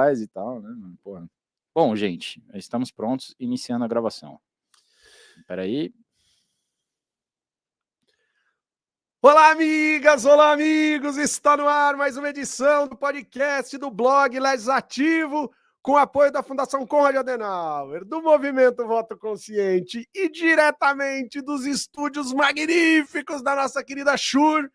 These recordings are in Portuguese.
e tal, né? Porra. Bom, gente, estamos prontos, iniciando a gravação. Espera aí. Olá, amigas, olá, amigos! Está no ar mais uma edição do podcast do blog Legislativo, com apoio da Fundação Konrad Adenauer, do Movimento Voto Consciente e diretamente dos estúdios magníficos da nossa querida Schur.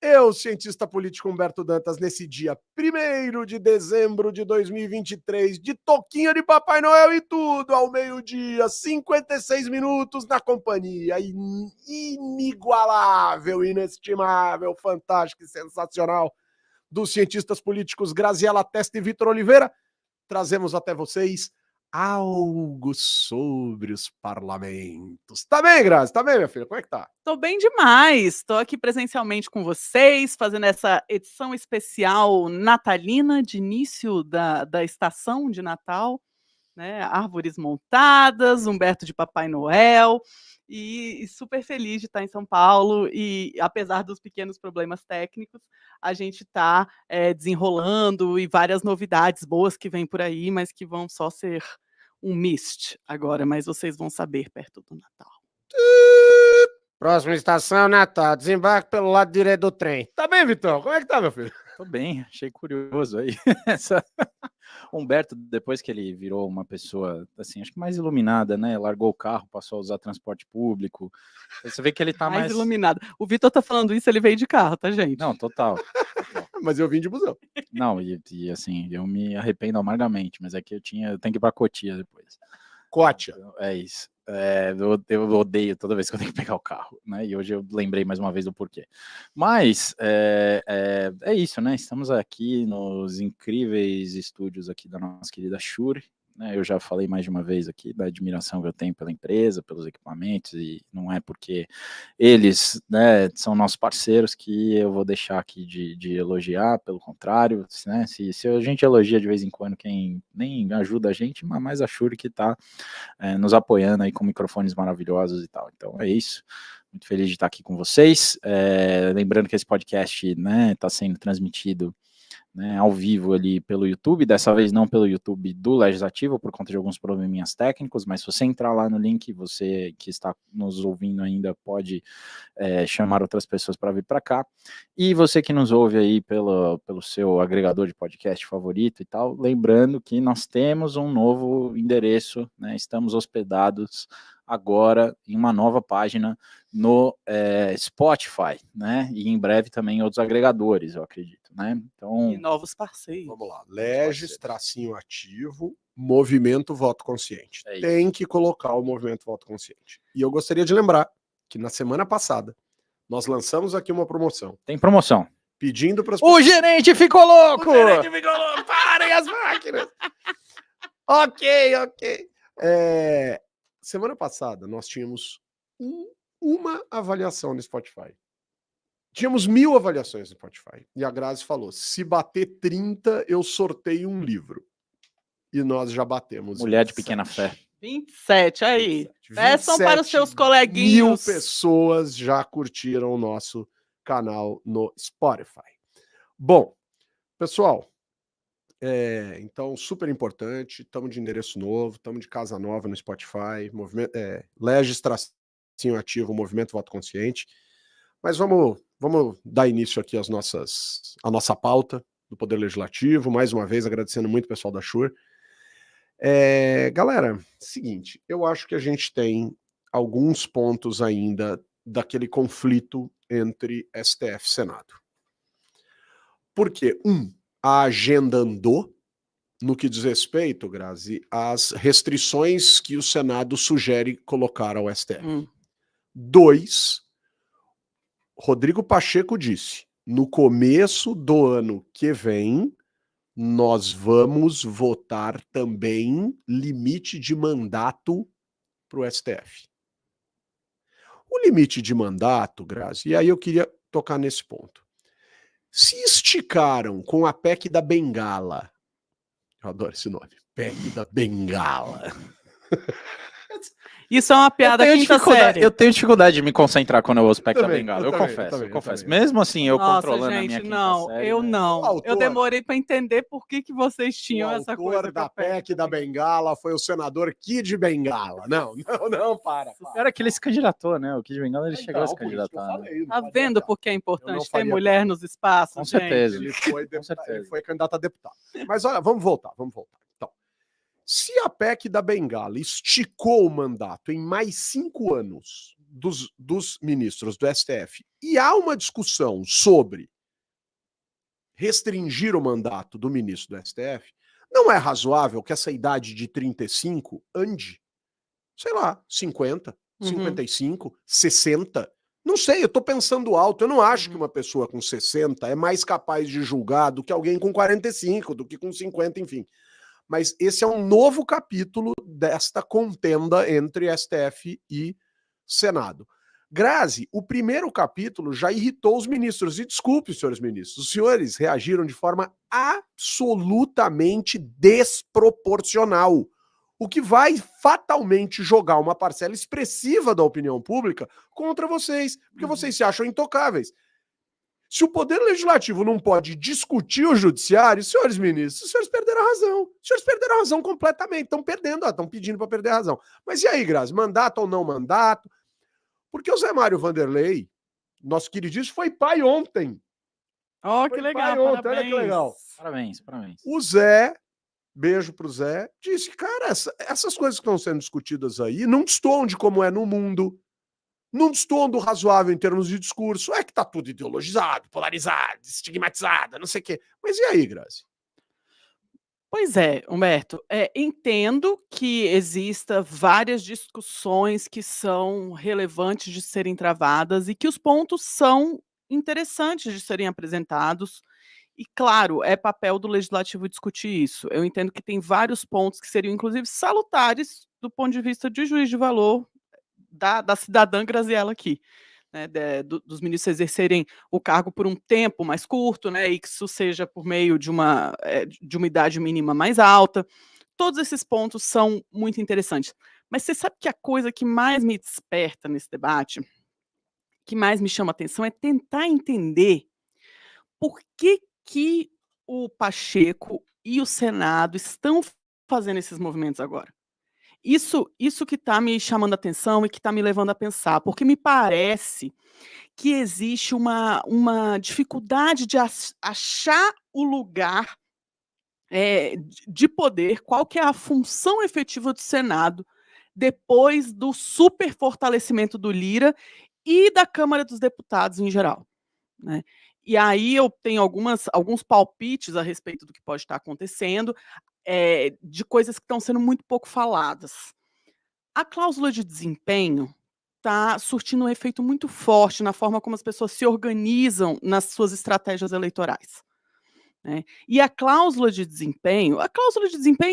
Eu, cientista político Humberto Dantas, nesse dia 1º de dezembro de 2023, de touquinha de Papai Noel e tudo, ao meio-dia, 56 minutos, na companhia inigualável, inestimável, fantástica e sensacional dos cientistas políticos Graziela Testa e Vitor Oliveira, trazemos até vocês algo sobre os parlamentos. Tá bem, Grazi? Tá bem, minha filha? Como é que tá? Tô bem demais. Tô aqui presencialmente com vocês, fazendo essa edição especial natalina de início da estação de Natal, né? Árvores montadas, Humberto de Papai Noel, e super feliz de estar em São Paulo. E apesar dos pequenos problemas técnicos, a gente está desenrolando e várias novidades boas que vêm por aí, mas que vão só ser um mist agora, mas vocês vão saber perto do Natal. Próxima estação, Natal. Desembarque pelo lado direito do trem. Tá bem, Vitão? Como é que tá, meu filho? Tô bem, achei curioso aí. Humberto, depois que ele virou uma pessoa, assim, acho que mais iluminada, né? Largou o carro, passou a usar transporte público. Você vê que ele tá mais iluminado. O Vitor tá falando isso, ele veio de carro, tá, gente? Não, total. Mas eu vim de busão. Não, e assim, eu me arrependo amargamente, mas é que eu tenho que ir pra Cotia depois. Cotia. É isso. Eu odeio toda vez que eu tenho que pegar o carro, né? E hoje eu lembrei mais uma vez do porquê. Mas é isso, né? Estamos aqui nos incríveis estúdios aqui da nossa querida Schur, né? Eu já falei mais de uma vez aqui da admiração que eu tenho pela empresa, pelos equipamentos, e não é porque eles, né, são nossos parceiros que eu vou deixar aqui de elogiar, pelo contrário, né? Se a gente elogia de vez em quando quem nem ajuda a gente, mas mais a Schur que está nos apoiando aí com microfones maravilhosos e tal. Então é isso. Muito feliz de estar aqui com vocês. Lembrando que esse podcast, né, está sendo transmitido, né, ao vivo ali pelo YouTube, dessa vez não pelo YouTube do Legislativo, por conta de alguns probleminhas técnicos, mas se você entrar lá no link, você que está nos ouvindo ainda pode chamar outras pessoas para vir para cá, e você que nos ouve aí pelo seu agregador de podcast favorito e tal, lembrando que nós temos um novo endereço, né, estamos hospedados agora em uma nova página no Spotify, né, e em breve também em outros agregadores, eu acredito, né, então... E novos parceiros. Vamos lá, Legis-ativo, Movimento Voto Consciente. É isso. Tem que colocar o Movimento Voto Consciente. E eu gostaria de lembrar que na semana passada, nós lançamos aqui uma promoção. Tem promoção. Pedindo para as pessoas... O gerente ficou louco! O gerente ficou louco! Parem as máquinas! Ok. Semana passada, nós tínhamos uma avaliação no Spotify. Tínhamos 1000 avaliações no Spotify. E a Grazi falou, se bater 30, eu sorteio um livro. E nós já batemos. Mulher de pequena fé. 27, aí. Peçam para os seus coleguinhas. 1000 pessoas já curtiram o nosso canal no Spotify. Bom, pessoal, então super importante, estamos de endereço novo, estamos de casa nova no Spotify, Legis-ativo, Movimento Voto Consciente. Mas vamos dar início aqui à nossa pauta do Poder Legislativo, mais uma vez agradecendo muito o pessoal da Schur. Galera, seguinte, eu acho que a gente tem alguns pontos ainda daquele conflito entre STF e Senado. Porque, a agenda andou no que diz respeito, Grazi, às restrições que o Senado sugere colocar ao STF. 2, Rodrigo Pacheco disse, no começo do ano que vem, nós vamos votar também limite de mandato para o STF. O limite de mandato, Grazi, e aí eu queria tocar nesse ponto. Se esticaram com a PEC da Bengala, eu adoro esse nome, PEC da Bengala. Isso é uma piada quinta série. Eu tenho dificuldade de me concentrar quando eu ouço PEC da também, Bengala. eu Eu também, confesso, eu eu confesso. também. Mesmo assim, eu Nossa, controlando a minha gente, quinta não, série. eu né? não. O autor- Eu demorei para entender por que vocês O tinham essa autor coisa. da com a PEC da Bengala foi o senador Kid Bengala. Não, para. O pior é que ele se candidatou, né? O Kid Bengala ele chegou a se Então, por isso que eu candidatar. Né? falei, não Tá pode vendo adiantar. por que é Eu não importante ter faria mulher PEC. nos espaços, Com gente? certeza. Ele foi, Com certeza. ele foi candidato a deputado. Mas olha, vamos voltar. Então, se a PEC da Bengala esticou o mandato em mais 5 anos dos ministros do STF e há uma discussão sobre restringir o mandato do ministro do STF, não é razoável que essa idade de 35 ande, sei lá, 50, 55, 60. Não sei, eu tô pensando alto. Eu não acho que uma pessoa com 60 é mais capaz de julgar do que alguém com 45, do que com 50, enfim. Mas esse é um novo capítulo desta contenda entre STF e Senado. Grazi, o primeiro capítulo já irritou os ministros. E desculpe, senhores ministros, os senhores reagiram de forma absolutamente desproporcional, o que vai fatalmente jogar uma parcela expressiva da opinião pública contra vocês, porque vocês se acham intocáveis. Se o Poder Legislativo não pode discutir o Judiciário, senhores ministros, os senhores perderam a razão. Os senhores perderam a razão completamente. Estão perdendo, estão pedindo para perder a razão. Mas e aí, Grazi, mandato ou não mandato? Porque o Zé Mário Vanderlei, nosso queridíssimo, foi pai ontem. Ó, Foi que legal, pai ontem, parabéns. olha que legal. Parabéns, parabéns. O Zé, beijo pro Zé, disse, cara, essas coisas que estão sendo discutidas aí não destoam de como é no mundo, não destoam do razoável em termos de discurso. É que tá tudo ideologizado, polarizado, estigmatizado, não sei o quê. Mas e aí, Grazi? Pois é, Humberto, entendo que exista várias discussões que são relevantes de serem travadas e que os pontos são interessantes de serem apresentados. E, claro, é papel do legislativo discutir isso. Eu entendo que tem vários pontos que seriam, inclusive, salutares do ponto de vista de juiz de valor da cidadã Graziella aqui. Né, dos ministros exercerem o cargo por um tempo mais curto, né, e que isso seja por meio de uma idade mínima mais alta. Todos esses pontos são muito interessantes. Mas você sabe que a coisa que mais me desperta nesse debate, que mais me chama a atenção, é tentar entender por que o Pacheco e o Senado estão fazendo esses movimentos agora. Isso que está me chamando a atenção e que está me levando a pensar, porque me parece que existe uma dificuldade de achar o lugar de poder, qual que é a função efetiva do Senado depois do super fortalecimento do Lira e da Câmara dos Deputados em geral. Né? E aí eu tenho alguns palpites a respeito do que pode estar acontecendo, de coisas que estão sendo muito pouco faladas. A cláusula de desempenho está surtindo um efeito muito forte na forma como as pessoas se organizam nas suas estratégias eleitorais. Né? E a cláusula de desempenho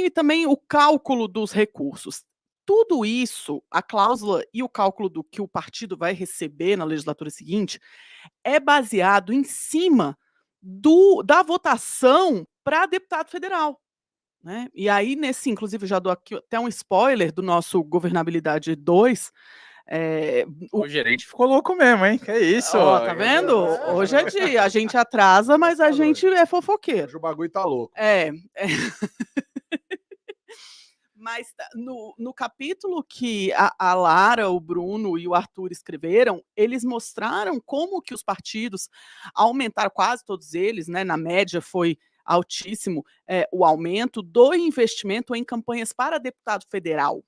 e também o cálculo dos recursos. Tudo isso, a cláusula e o cálculo do que o partido vai receber na legislatura seguinte, é baseado em cima da votação para deputado federal. Né? E aí, inclusive, já dou aqui até um spoiler do nosso Governabilidade 2. O gerente ficou louco mesmo, hein? Que isso? Ó, tá vendo? Hoje é dia. A gente atrasa, mas a gente é fofoqueiro. Hoje o bagulho tá louco. Mas no capítulo que a Lara, o Bruno e o Arthur escreveram, eles mostraram como que os partidos aumentaram, quase todos eles, né? Na média foi altíssimo o aumento do investimento em campanhas para deputado federal.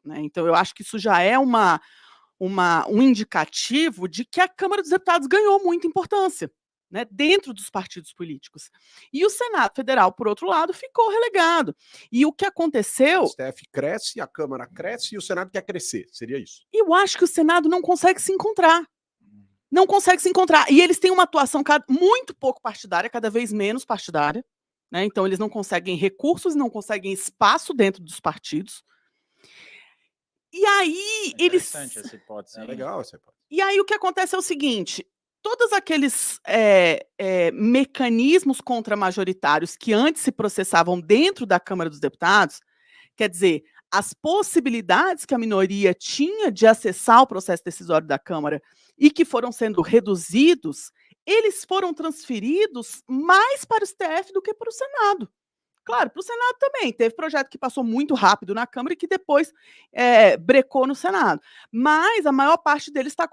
Né? Então, eu acho que isso já é um indicativo de que a Câmara dos Deputados ganhou muita importância, né, dentro dos partidos políticos. E o Senado Federal, por outro lado, ficou relegado. E o que aconteceu... O STF cresce, a Câmara cresce e o Senado quer crescer. Seria isso? Eu acho que o Senado não consegue se encontrar. Não consegue se encontrar. E eles têm uma atuação muito pouco partidária, cada vez menos partidária. Né? Então, eles não conseguem recursos, não conseguem espaço dentro dos partidos. E aí, interessante essa hipótese. É legal essa hipótese. E aí, o que acontece é o seguinte: todos aqueles mecanismos contramajoritários que antes se processavam dentro da Câmara dos Deputados, quer dizer, as possibilidades que a minoria tinha de acessar o processo decisório da Câmara e que foram sendo reduzidos, eles foram transferidos mais para o STF do que para o Senado. Claro, para o Senado também. Teve projeto que passou muito rápido na Câmara e que depois brecou no Senado. Mas a maior parte deles está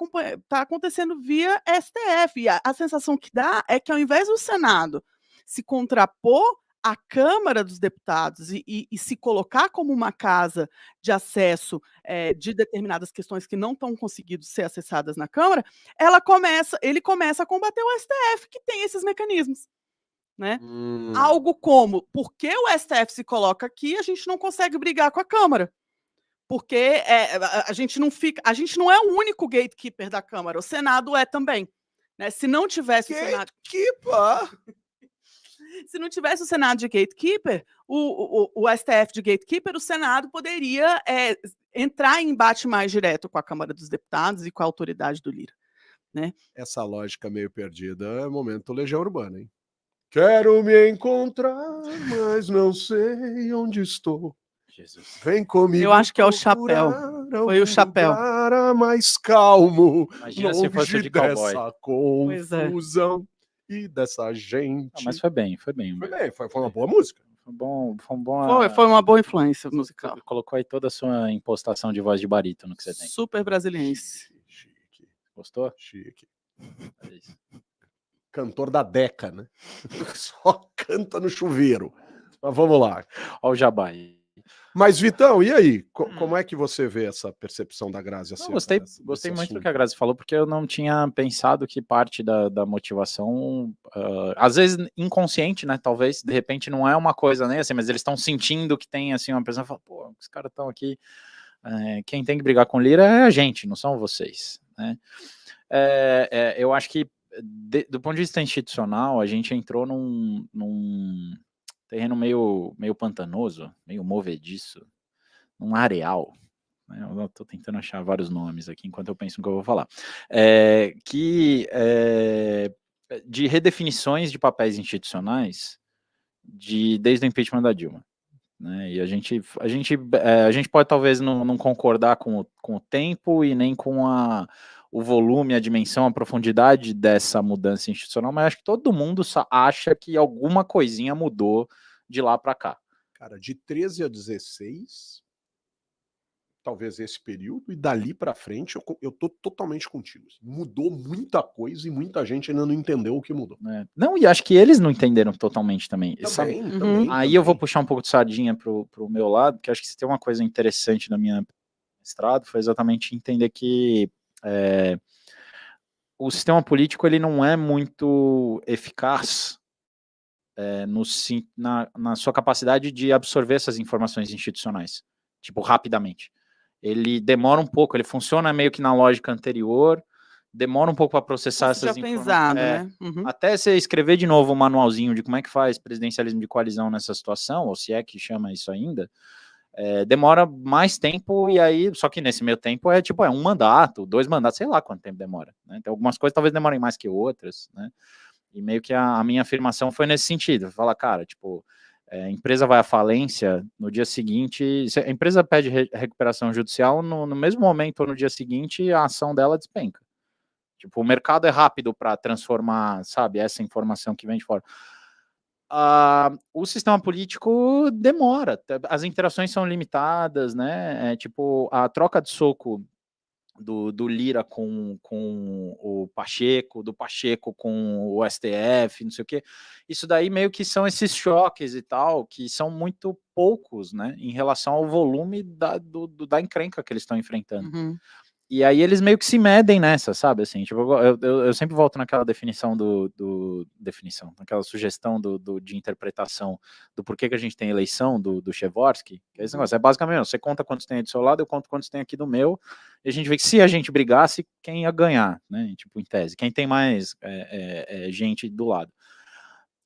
acontecendo via STF. E a sensação que dá é que, ao invés do Senado se contrapor à Câmara dos Deputados e se colocar como uma casa de acesso de determinadas questões que não estão conseguindo ser acessadas na Câmara, ele começa a combater o STF, que tem esses mecanismos. Né? Algo como, porque o STF se coloca aqui, a gente não consegue brigar com a Câmara. Porque a gente não é o único gatekeeper da Câmara, o Senado é também. Né? Se não tivesse o Senado. Se não tivesse o Senado de gatekeeper, o STF de gatekeeper, o Senado poderia entrar em embate mais direto com a Câmara dos Deputados e com a autoridade do Lira. Né? Essa lógica meio perdida é momento Legião Urbana, hein? Quero me encontrar, mas não sei onde estou. Jesus. Vem comigo. Eu acho que é o Chapéu. Foi o Chapéu. Mais calmo. Imagina se fosse de cowboy. Dessa confusão e dessa gente. Não, mas foi bem. Foi uma boa música. Foi uma boa influência musical. Você colocou aí toda a sua impostação de voz de barítono que você tem. Super brasiliense. Chique. Gostou? Chique. É isso. Cantor da Deca, né? Só canta no chuveiro. Mas vamos lá. Olha o jabá aí. Mas, Vitão, e aí? Como é que você vê essa percepção da Grazi? Gostei muito do que a Grazi falou, porque eu não tinha pensado que parte da motivação, às vezes inconsciente, né? Talvez, de repente, não é uma coisa nem assim, mas eles estão sentindo que tem assim uma pessoa que fala, pô, os caras estão aqui, quem tem que brigar com o Lira é a gente, não são vocês, né? Eu acho que do ponto de vista institucional, a gente entrou num terreno meio pantanoso, meio movediço, num areal, né? Eu estou tentando achar vários nomes aqui enquanto eu penso no que eu vou falar, de redefinições de papéis institucionais desde o impeachment da Dilma. Né? E a gente pode talvez não concordar com o tempo e nem com o volume, a dimensão, a profundidade dessa mudança institucional, mas acho que todo mundo acha que alguma coisinha mudou de lá para cá. Cara, de 13 a 16, talvez esse período, e dali para frente eu tô totalmente contigo. Mudou muita coisa e muita gente ainda não entendeu o que mudou. Não, e acho que eles não entenderam totalmente também. Também. Aí eu vou puxar um pouco de sardinha pro meu lado, porque acho que se tem uma coisa interessante na minha mestrado foi exatamente entender que o sistema político ele não é muito eficaz na sua capacidade de absorver essas informações institucionais, tipo, rapidamente. Ele demora um pouco, ele funciona meio que na lógica anterior, demora um pouco para processar essas informações. Né? Até você escrever de novo um manualzinho de como é que faz presidencialismo de coalizão nessa situação, ou se é que chama isso ainda, demora mais tempo, e aí, só que nesse meio tempo é um mandato, 2 mandatos, sei lá quanto tempo demora, né? Então algumas coisas talvez demorem mais que outras, né? E meio que a minha afirmação foi nesse sentido, falar, cara, tipo, a empresa vai à falência, no dia seguinte, se a empresa pede recuperação judicial, no mesmo momento ou no dia seguinte, a ação dela despenca. Tipo, o mercado é rápido para transformar, sabe, essa informação que vem de fora. O sistema político demora, as interações são limitadas, né? Tipo, a troca de soco do Lira com o Pacheco, do Pacheco com o STF, não sei o quê. Isso daí meio que são esses choques e tal, que são muito poucos, né? Em relação ao volume da encrenca que eles estão enfrentando. E aí eles meio que se medem nessa, sabe, assim, tipo, eu sempre volto naquela definição naquela sugestão de interpretação do porquê que a gente tem eleição do Przeworski, que é esse negócio, basicamente, você conta quantos tem aí do seu lado, eu conto quantos tem aqui do meu, e a gente vê que se a gente brigasse, quem ia ganhar, né, tipo, em tese, quem tem mais gente do lado.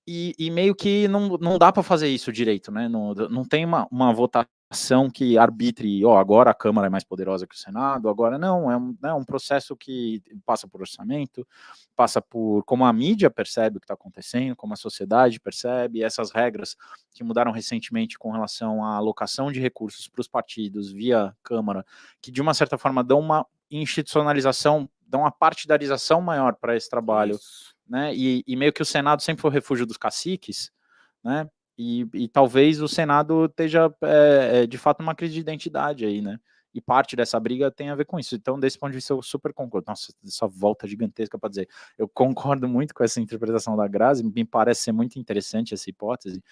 E meio que não dá para fazer isso direito, né, não tem uma votação ação que arbitre, agora a Câmara é mais poderosa que o Senado, agora não, é um processo que passa por orçamento, passa por como a mídia percebe o que está acontecendo, como a sociedade percebe, essas regras que mudaram recentemente com relação à alocação de recursos para os partidos via Câmara, que de uma certa forma dão uma institucionalização, dão uma partidarização maior para esse trabalho, né? E meio que o Senado sempre foi o refúgio dos caciques, né? E talvez o Senado esteja, de fato, numa crise de identidade aí, né? E parte dessa briga tem a ver com isso. Então, desse ponto de vista, eu super concordo. Nossa, essa volta gigantesca para dizer. Eu concordo muito com essa interpretação da Grazi, me parece ser muito interessante essa hipótese.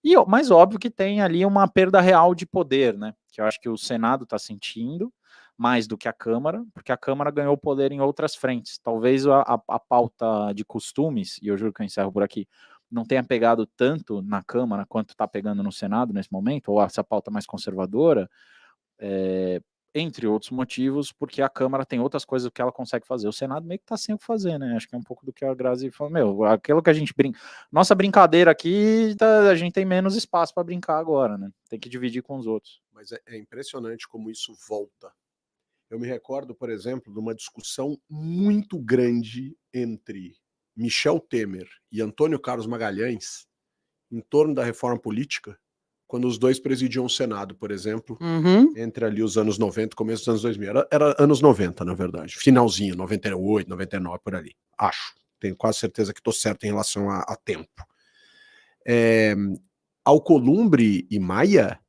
E mais óbvio que tem ali uma perda real de poder, né? Que eu acho que o Senado está sentindo mais do que a Câmara, porque a Câmara ganhou poder em outras frentes. Talvez a pauta de costumes, e eu juro que eu encerro por aqui, não tenha pegado tanto na Câmara quanto está pegando no Senado nesse momento, ou essa pauta mais conservadora, entre outros motivos, porque a Câmara tem outras coisas que ela consegue fazer. O Senado meio que está sem o que fazer, né? Acho que é um pouco do que a Grazi falou. Aquilo que a gente brinca... Nossa brincadeira aqui, a gente tem menos espaço para brincar agora, né? Tem que dividir com os outros. Mas é impressionante como isso volta. Eu me recordo, por exemplo, de uma discussão muito grande entre Michel Temer e Antônio Carlos Magalhães em torno da reforma política, quando os dois presidiam o Senado, por exemplo, entre ali os anos 90 e começo dos anos 2000. Era anos 90, na verdade. Finalzinho, 98, 99, por ali. Acho. Tenho quase certeza que estou certo em relação a tempo. Alcolumbre e Maia,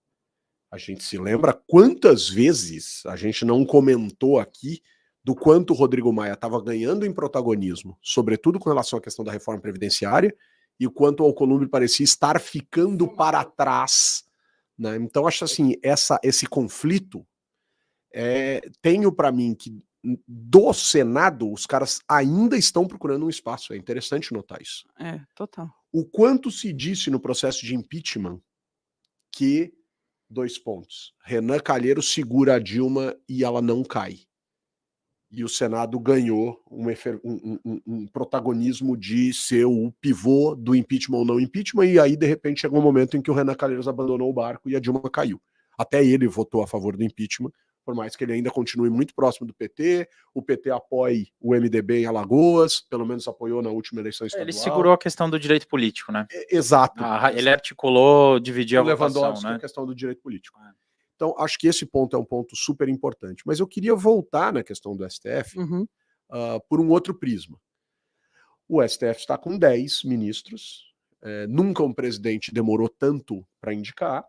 a gente se lembra quantas vezes a gente não comentou aqui do quanto o Rodrigo Maia estava ganhando em protagonismo, sobretudo com relação à questão da reforma previdenciária, e o quanto o Alcolumbre parecia estar ficando para trás, né? Então, acho assim, esse conflito, tenho para mim que do Senado, os caras ainda estão procurando um espaço. É interessante notar isso. Total. O quanto se disse no processo de impeachment que, 2 pontos, Renan Calheiros segura a Dilma e ela não cai. E o Senado ganhou um protagonismo de ser o pivô do impeachment ou não impeachment, e aí, de repente, chegou um momento em que o Renan Calheiros abandonou o barco e a Dilma caiu. Até ele votou a favor do impeachment, por mais que ele ainda continue muito próximo do PT, o PT apoie o MDB em Alagoas, pelo menos apoiou na última eleição estadual. Ele segurou a questão do direito político, né? Exato. Ele articulou, dividiu a votação, né? A questão do direito político. Então, acho que esse ponto é um ponto super importante. Mas eu queria voltar na questão do STF por um outro prisma. O STF está com 10 ministros, nunca um presidente demorou tanto para indicar,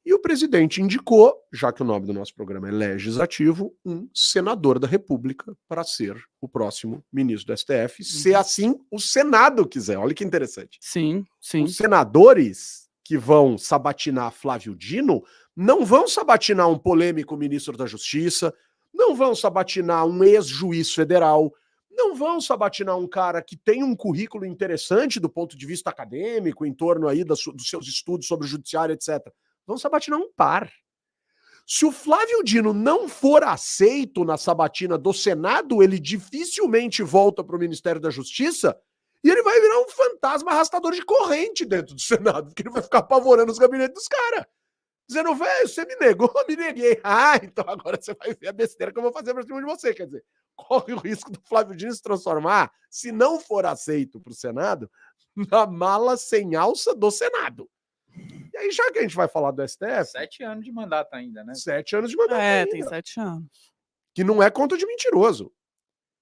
e o presidente indicou, já que o nome do nosso programa é legislativo, um senador da República para ser o próximo ministro do STF, se assim o Senado quiser. Olha que interessante. Sim, sim. Os senadores que vão sabatinar Flávio Dino não vão sabatinar um polêmico ministro da Justiça, não vão sabatinar um ex-juiz federal, não vão sabatinar um cara que tem um currículo interessante do ponto de vista acadêmico, em torno aí dos seus estudos sobre o judiciário, etc. Vão sabatinar um par. Se o Flávio Dino não for aceito na sabatina do Senado, ele dificilmente volta para o Ministério da Justiça e ele vai virar um fantasma arrastador de corrente dentro do Senado, porque ele vai ficar apavorando os gabinetes dos caras. Dizendo, velho, você me negou, eu me neguei. Então agora você vai ver a besteira que eu vou fazer pra cima de você. Quer dizer, corre o risco do Flávio Dino se transformar, se não for aceito pro Senado, na mala sem alça do Senado. E aí, já que a gente vai falar do STF... 7 anos de mandato ainda, né? 7 anos de mandato ainda. Tem 7 anos. Que não é conta de mentiroso.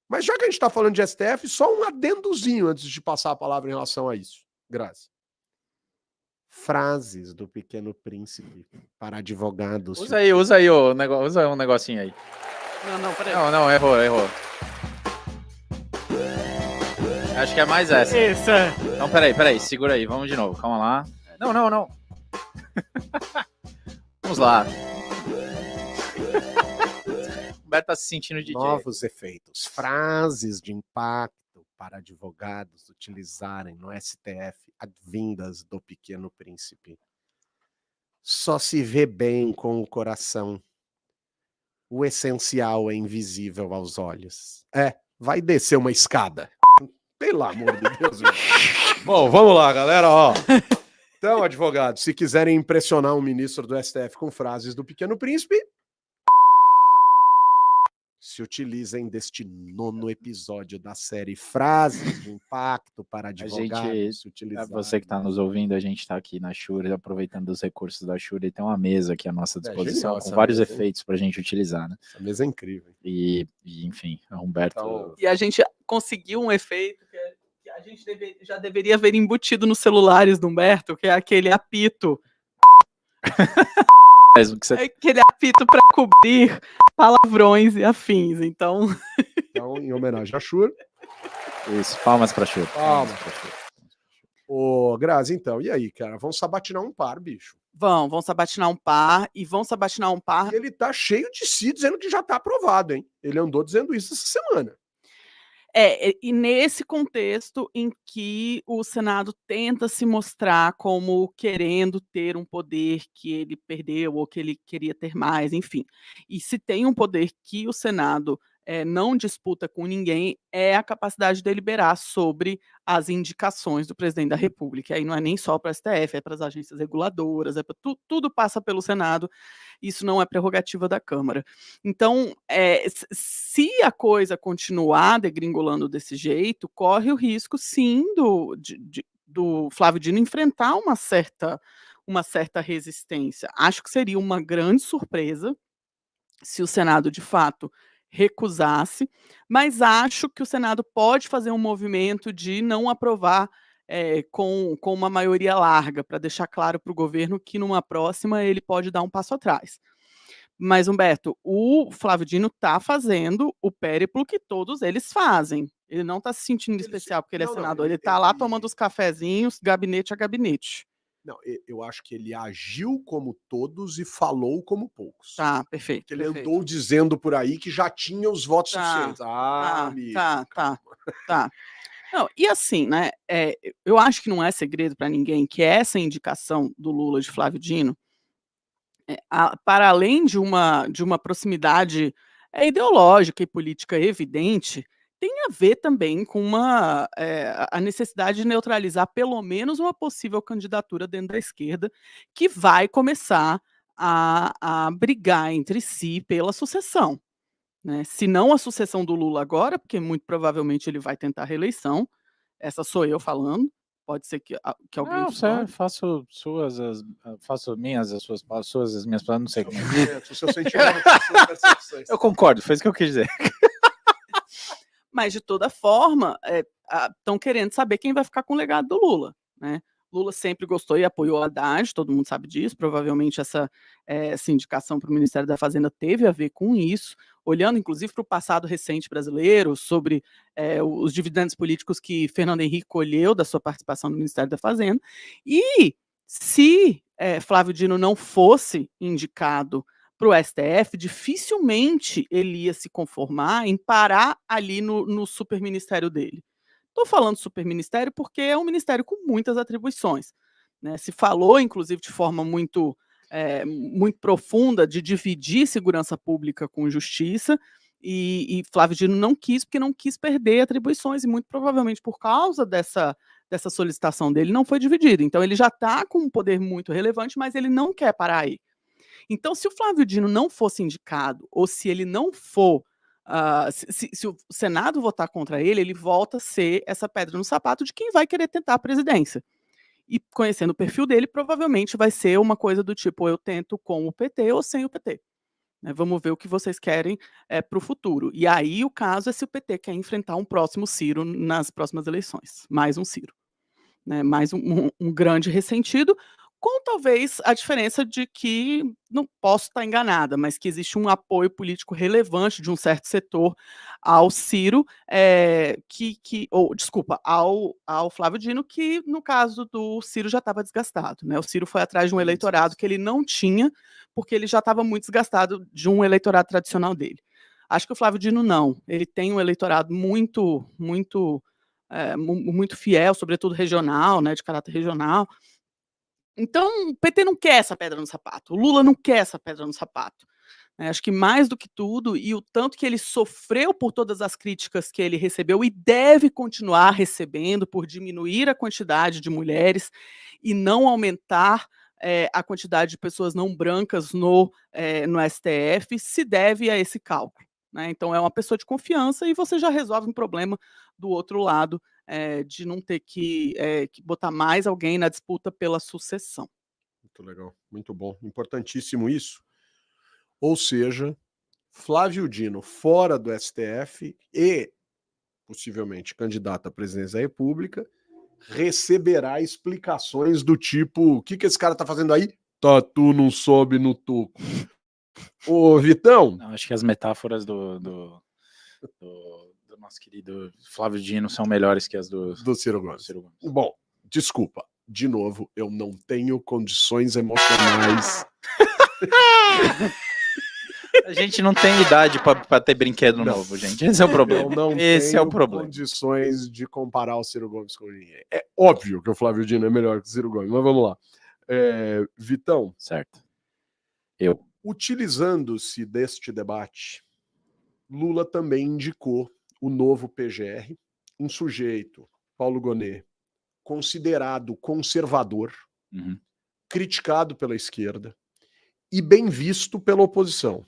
Mas já que a gente tá falando de STF, só um adendozinho antes de passar a palavra em relação a isso. Graças. Frases do Pequeno Príncipe para advogados. Usa aí usa um negocinho aí. Não, peraí. Não, errou. Acho que é mais essa. Isso. Então, peraí, segura aí, vamos de novo, calma lá. Não. Vamos lá. O Humberto tá se sentindo DJ. Novos efeitos. Frases de impacto para advogados utilizarem no STF advindas do Pequeno Príncipe. Só se vê bem com o coração. O essencial é invisível aos olhos. Vai descer uma escada. Pelo amor de Deus. Bom, vamos lá, galera. Então, advogado, se quiserem impressionar um ministro do STF com frases do Pequeno Príncipe, se utilizem deste 9º episódio da série Frases de Impacto para Advogados. Você que está nos ouvindo, a gente está aqui na Shure, aproveitando os recursos da Shure, e tem uma mesa aqui à nossa disposição, com vários efeitos para a gente utilizar, né? Essa mesa é incrível. E enfim, a Humberto... Então... E a gente conseguiu um efeito que a gente já deveria ver embutido nos celulares do Humberto, que é aquele apito. Aquele apito para cobrir palavrões e afins, então em homenagem a Shure. Isso, palmas para Shure. Palmas para Shure. Ô, Grazi, então, e aí, cara? Vão sabatinar um par, bicho? Vão sabatinar um par, e vão sabatinar um par... E ele tá cheio de si, dizendo que já tá aprovado, hein? Ele andou dizendo isso essa semana. E nesse contexto em que o Senado tenta se mostrar como querendo ter um poder que ele perdeu ou que ele queria ter mais, enfim. E se tem um poder que o Senado não disputa com ninguém, é a capacidade de deliberar sobre as indicações do presidente da República. Aí não é nem só para o STF, é para as agências reguladoras, tudo passa pelo Senado, isso não é prerrogativa da Câmara. Então, se a coisa continuar degringolando desse jeito, corre o risco, sim, do Flávio Dino enfrentar uma certa resistência. Acho que seria uma grande surpresa se o Senado, de fato, recusasse, mas acho que o Senado pode fazer um movimento de não aprovar com uma maioria larga, para deixar claro para o governo que numa próxima ele pode dar um passo atrás. Mas, Humberto, o Flávio Dino está fazendo o périplo que todos eles fazem. Ele não está se sentindo especial porque ele é senador, ele está lá tomando os cafezinhos, gabinete a gabinete. Não, eu acho que ele agiu como todos e falou como poucos. Tá, perfeito. Porque ele andou dizendo por aí que já tinha os votos suficientes. Tá. Não, e assim, né, eu acho que não é segredo para ninguém que essa indicação do Lula de Flávio Dino, para além de uma proximidade ideológica e política evidente, tem a ver também com a necessidade de neutralizar pelo menos uma possível candidatura dentro da esquerda, que vai começar a brigar entre si pela sucessão. Né? Se não a sucessão do Lula agora, porque muito provavelmente ele vai tentar a reeleição, essa sou eu falando, pode ser que alguém... Não, sério, faço minhas, as minhas palavras, não sei como é. O seu sentimento, as suas percepções. Eu concordo, foi isso que eu quis dizer. Mas, de toda forma, estão querendo saber quem vai ficar com o legado do Lula. Né? Lula sempre gostou e apoiou a Haddad, todo mundo sabe disso, provavelmente essa indicação para o Ministério da Fazenda teve a ver com isso, olhando inclusive para o passado recente brasileiro, sobre os dividendos políticos que Fernando Henrique colheu da sua participação no Ministério da Fazenda, e se Flávio Dino não fosse indicado para o STF, dificilmente ele ia se conformar em parar ali no superministério dele. Estou falando superministério porque é um ministério com muitas atribuições. Né? Se falou, inclusive, de forma muito profunda de dividir segurança pública com justiça, e Flávio Dino não quis, porque não quis perder atribuições, e muito provavelmente por causa dessa solicitação dele não foi dividido. Então ele já está com um poder muito relevante, mas ele não quer parar aí. Então, se o Flávio Dino não fosse indicado, ou se ele não for, se o Senado votar contra ele, ele volta a ser essa pedra no sapato de quem vai querer tentar a presidência. E conhecendo o perfil dele, provavelmente vai ser uma coisa do tipo, eu tento com o PT ou sem o PT. Né, vamos ver o que vocês querem para o futuro. E aí o caso é se o PT quer enfrentar um próximo Ciro nas próximas eleições. Mais um Ciro. Né, mais um grande ressentido, com talvez a diferença de que, não posso estar enganada, mas que existe um apoio político relevante de um certo setor ao Ciro, ao Flávio Dino, que no caso do Ciro já estava desgastado. Né? O Ciro foi atrás de um eleitorado que ele não tinha, porque ele já estava muito desgastado de um eleitorado tradicional dele. Acho que o Flávio Dino não, ele tem um eleitorado muito fiel, sobretudo regional, né, de caráter regional. Então, o PT não quer essa pedra no sapato, o Lula não quer essa pedra no sapato. Acho que mais do que tudo, e o tanto que ele sofreu por todas as críticas que ele recebeu e deve continuar recebendo por diminuir a quantidade de mulheres e não aumentar a quantidade de pessoas não brancas no STF, se deve a esse cálculo. Né? Então, é uma pessoa de confiança e você já resolve um problema do outro lado, de não ter que botar mais alguém na disputa pela sucessão. Muito legal, muito bom. Importantíssimo isso. Ou seja, Flávio Dino fora do STF e possivelmente candidato à presidência da República, receberá explicações do tipo: o que esse cara tá fazendo aí? Tatu não sobe no toco. Ô, Vitão. Não, acho que as metáforas do nosso querido Flávio Dino são melhores que as do Ciro Gomes. Bom, desculpa. De novo, eu não tenho condições emocionais. A gente não tem idade para ter brinquedo novo, gente. Esse é o problema. Eu não tenho condições de comparar o Ciro Gomes com ninguém. É óbvio que o Flávio Dino é melhor que o Ciro Gomes, mas vamos lá. Vitão. Certo. Utilizando-se deste debate, Lula também indicou o novo PGR, um sujeito, Paulo Gonet, considerado conservador, criticado pela esquerda e bem visto pela oposição.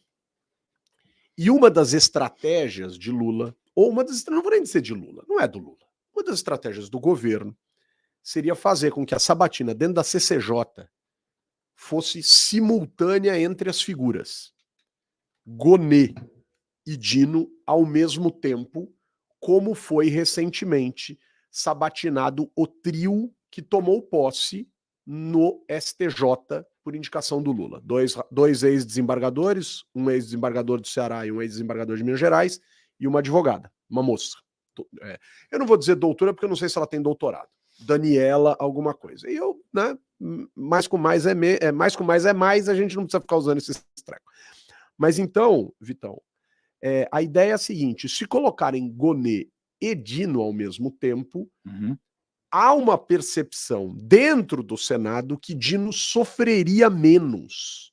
E uma das estratégias de Lula, ou não vou nem dizer de Lula, não é do Lula, uma das estratégias do governo seria fazer com que a sabatina dentro da CCJ fosse simultânea entre as figuras. Gonet e Dino ao mesmo tempo, como foi recentemente sabatinado o trio que tomou posse no STJ por indicação do Lula. Dois ex-desembargadores, um ex-desembargador do Ceará e um ex-desembargador de Minas Gerais, e uma advogada, uma moça. Eu não vou dizer doutora, porque eu não sei se ela tem doutorado. Daniela alguma coisa. E eu, né, mais com mais é mais, a gente não precisa ficar usando esse treco. Mas então, Vitão, a ideia é a seguinte: se colocarem Gonet e Dino ao mesmo tempo, há uma percepção dentro do Senado que Dino sofreria menos.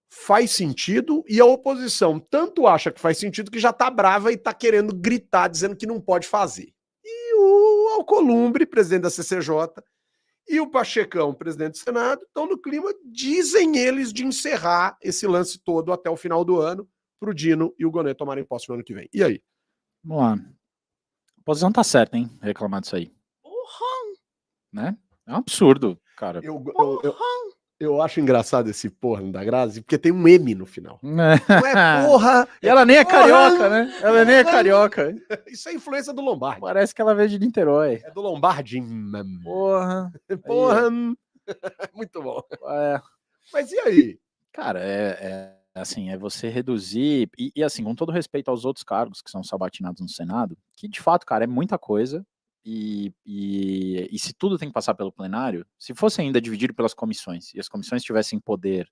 Faz sentido, e a oposição tanto acha que faz sentido que já tá brava e tá querendo gritar, dizendo que não pode fazer. E o Alcolumbre, presidente da CCJ, e o Pachecão, presidente do Senado, estão no clima, dizem eles, de encerrar esse lance todo até o final do ano, pro Dino e o Gonet tomarem posse no ano que vem. E aí? Vamos lá. A posição tá certa, hein? Reclamar disso aí. Né? É um absurdo, cara. Eu acho engraçado esse porra da Grazi, porque tem um M no final. Não é porra. E ela nem é carioca, né? Ela nem é carioca. Isso é influência do Lombardi. Parece que ela veio de Niterói. É do Lombardi. Porra. Porra. Muito bom. Mas e aí? Cara, assim, é você reduzir, e assim, com todo respeito aos outros cargos que são sabatinados no Senado, que de fato, cara, é muita coisa, e se tudo tem que passar pelo plenário, se fosse ainda dividido pelas comissões, e as comissões tivessem poder,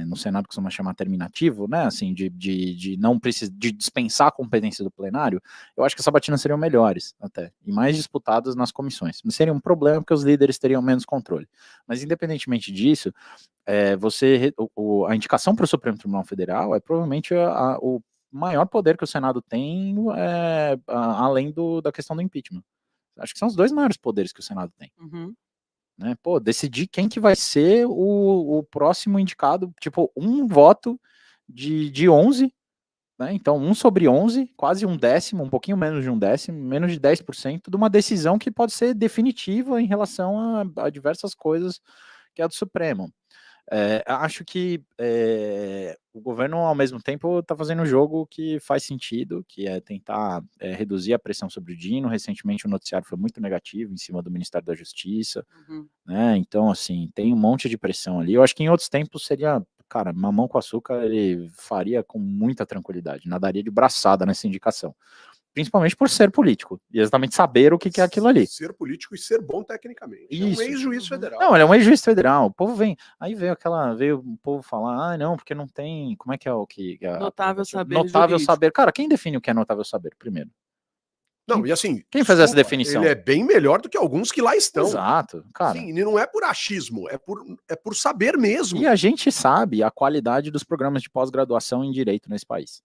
no Senado costuma chamar terminativo, né, assim, de não precisar, de dispensar a competência do plenário, eu acho que as sabatinas seriam melhores, até, e mais disputadas nas comissões. Mas seria um problema porque os líderes teriam menos controle. Mas independentemente disso, a indicação para o Supremo Tribunal Federal é provavelmente o maior poder que o Senado tem, além da questão do impeachment. Acho que são os dois maiores poderes que o Senado tem. Né? Pô, decidir quem que vai ser o próximo indicado, tipo, um voto de 11, né? Então 1 sobre 11, quase um décimo, um pouquinho menos de um décimo, menos de 10% de uma decisão que pode ser definitiva em relação a diversas coisas que é do Supremo. Acho que o governo, ao mesmo tempo, está fazendo um jogo que faz sentido, que é tentar reduzir a pressão sobre o Dino. Recentemente, o noticiário foi muito negativo em cima do Ministério da Justiça. Né? Então, assim, tem um monte de pressão ali. Eu acho que em outros tempos seria, cara, mamão com açúcar, ele faria com muita tranquilidade, nadaria de braçada nessa indicação. Principalmente por ser político, e exatamente saber o que é aquilo ali. Ser político e ser bom tecnicamente. Isso. É um ex-juiz federal. Não, ele é um ex-juiz federal. O povo vem, aí veio o povo falar, não, porque não tem, como é que é o que... Notável saber Notável jurídico. saber. Cara, quem define o que é notável saber, primeiro? Não, e assim... Quem faz essa definição? Ele é bem melhor do que alguns que lá estão. Exato, cara. Sim, e não é por achismo, é por saber mesmo. E a gente sabe a qualidade dos programas de pós-graduação em direito nesse país.